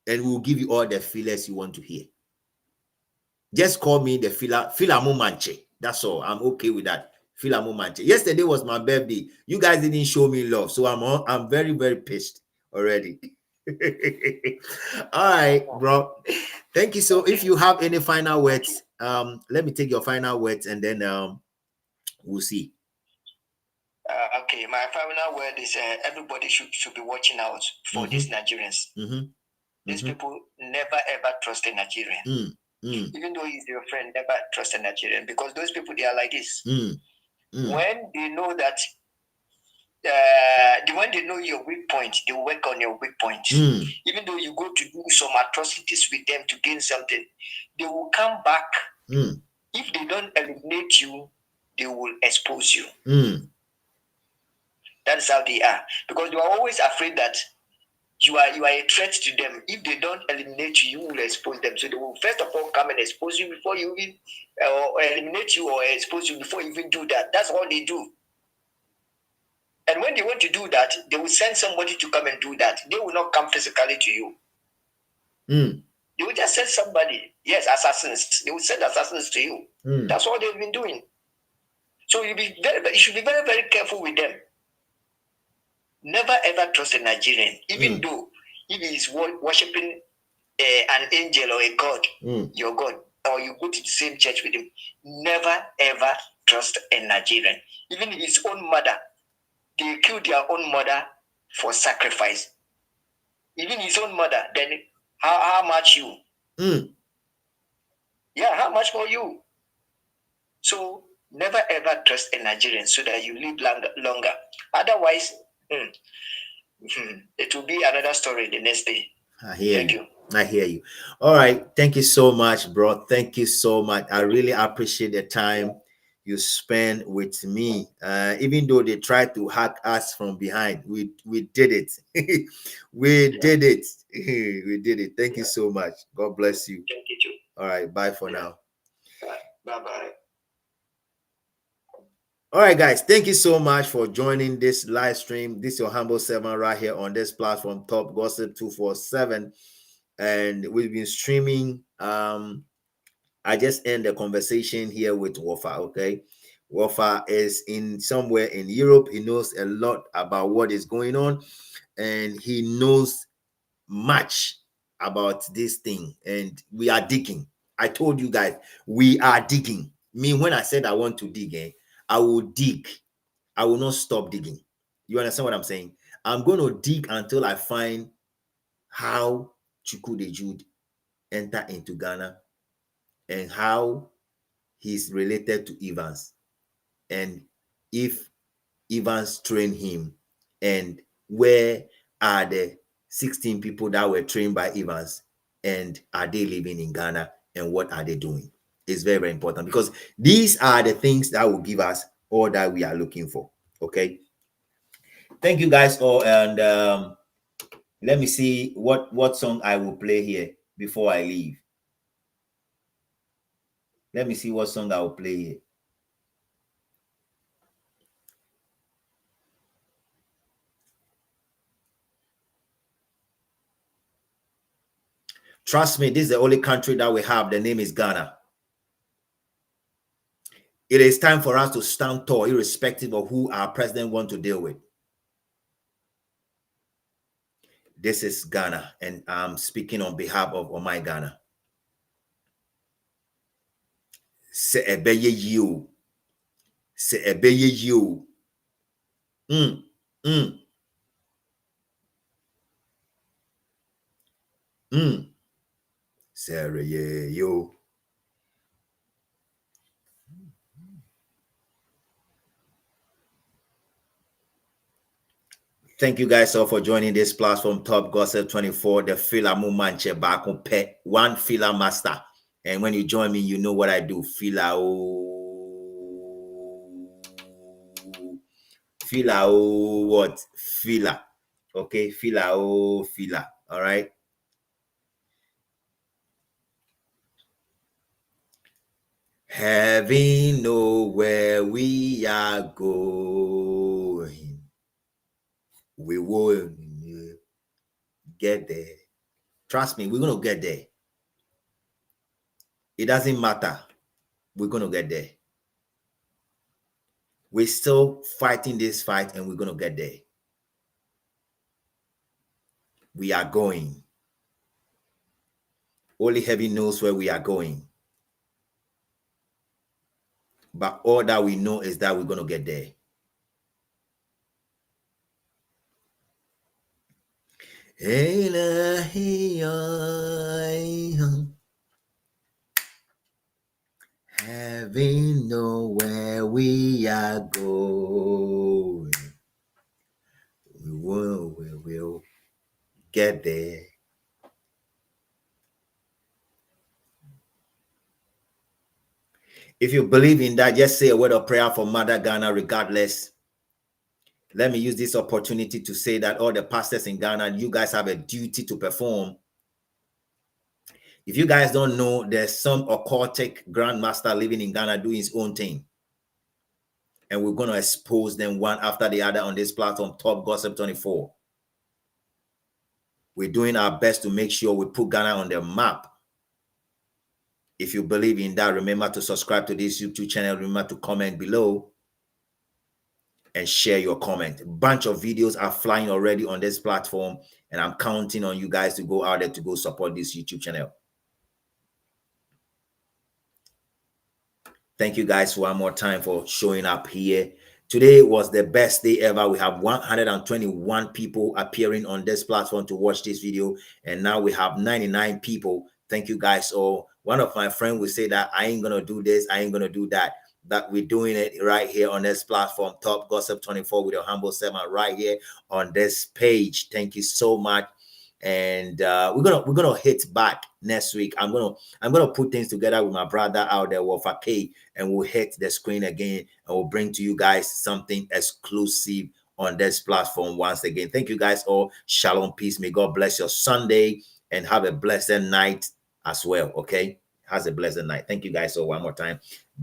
and we'll give you all the feelers you want to hear. Just call me the Filamo Manche. That's all. I'm okay with that. Filamo Manche. Yesterday was my birthday. You guys didn't show me love, so I'm very, very pissed already. All right, bro. Thank you. So if you have any final words, let me take your final words, and then we'll see. Okay, my final word is everybody should be watching out for these Nigerians. These people never ever trust a Nigerian. Even though he's your friend, never trust a Nigerian, because those people, they are like this. When they know that, when they know your weak point, they work on your weak point. Even though you go to do some atrocities with them to gain something, they will come back. If they don't eliminate you, they will expose you. That's how they are, because they are always afraid that you are a threat to them. If they don't eliminate you, you will expose them. So they will first of all come and expose you before you even eliminate you, or expose you before you even do that. That's all they do. And when they want to do that, they will send somebody to come and do that. They will not come physically to you. They will just send somebody. Yes, assassins. They will send assassins to you. That's what they've been doing. So you should be very, very careful with them. Never ever trust a Nigerian, even though if he is worshiping an angel or a god, your God, or you go to the same church with him. Never ever trust a Nigerian. Even his own mother, they killed their own mother for sacrifice. Even his own mother, then how much you? Yeah, how much for you? So never ever trust a Nigerian so that you live longer. Otherwise, it will be another story the next day. I hear you. All right. Thank you so much, bro. Thank you so much. I really appreciate the time you spend with me. Even though they tried to hack us from behind, we did it. We did it. We did it. Thank you so much. God bless you. Thank you too. All right. Bye for now. Bye-bye. All right, guys, thank you so much for joining this live stream. This is your humble servant right here on this platform, Top Gossip 247. And we've been streaming. I just end the conversation here with WOFA, okay? WOFA is in somewhere in Europe. He knows a lot about what is going on, and he knows much about this thing. And we are digging. I told you guys, we are digging. Me, when I said I want to dig, I will dig. I will not stop digging. You understand what I'm saying? I'm going to dig until I find how Chukwude Jude enter into Ghana and how he's related to Evans, and if Evans trained him, and where are the 16 people that were trained by Evans, and are they living in Ghana, and what are they doing? It's very, very important, because these are the things that will give us all that we are looking for. Okay, thank you guys all, and let me see what song I will play here before I leave. Let me see what song I will play here. Trust me, this is the only country that we have. The name is Ghana. It is time for us to stand tall, irrespective of who our president wants to deal with. This is Ghana, and I'm speaking on behalf of my Ghana. Se ebeye you. Se ebeye you. Se you. Thank you guys all for joining this platform, Top Gossip 24, the Fila Mumanche Bako Pet, one Fila master. And when you join me, you know what I do. Fila what? Fila. Okay, Fila Fila. All right. Having know where we are going, we will get there. Trust me, we're going to get there. It doesn't matter. We're going to get there. We're still fighting this fight and we're going to get there. We are going. Only heaven knows where we are going. But all that we know is that we're going to get there. Having know where we are going, we will get there. If you believe in that, just say a word of prayer for Mother Ghana regardless. Let me use this opportunity to say that all the pastors in Ghana, you guys have a duty to perform. If you guys don't know, there's some occultic grandmaster living in Ghana doing his own thing. And we're going to expose them one after the other on this platform, Top Gossip 24. We're doing our best to make sure we put Ghana on the map. If you believe in that, remember to subscribe to this YouTube channel. Remember to comment below and share your comment. A bunch of videos are flying already on this platform, and I'm counting on you guys to go out there to go support this YouTube channel. Thank you guys one more time for showing up here. Today was the best day ever. We have 121 people appearing on this platform to watch this video, and now we have 99 people. Thank you guys all. One of my friends will say that I ain't gonna do this, I ain't gonna do that. That we're doing it right here on this platform, Top Gossip 24, with your humble servant right here on this page. Thank you so much. And we're gonna hit back next week. I'm gonna put things together with my brother out there, WOFA K, and we'll hit the screen again and we'll bring to you guys something exclusive on this platform once again. Thank you guys all. Shalom, peace. May God bless your Sunday and have a blessed night as well. Okay, has a blessed night. Thank you guys all one more time.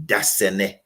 Dasene.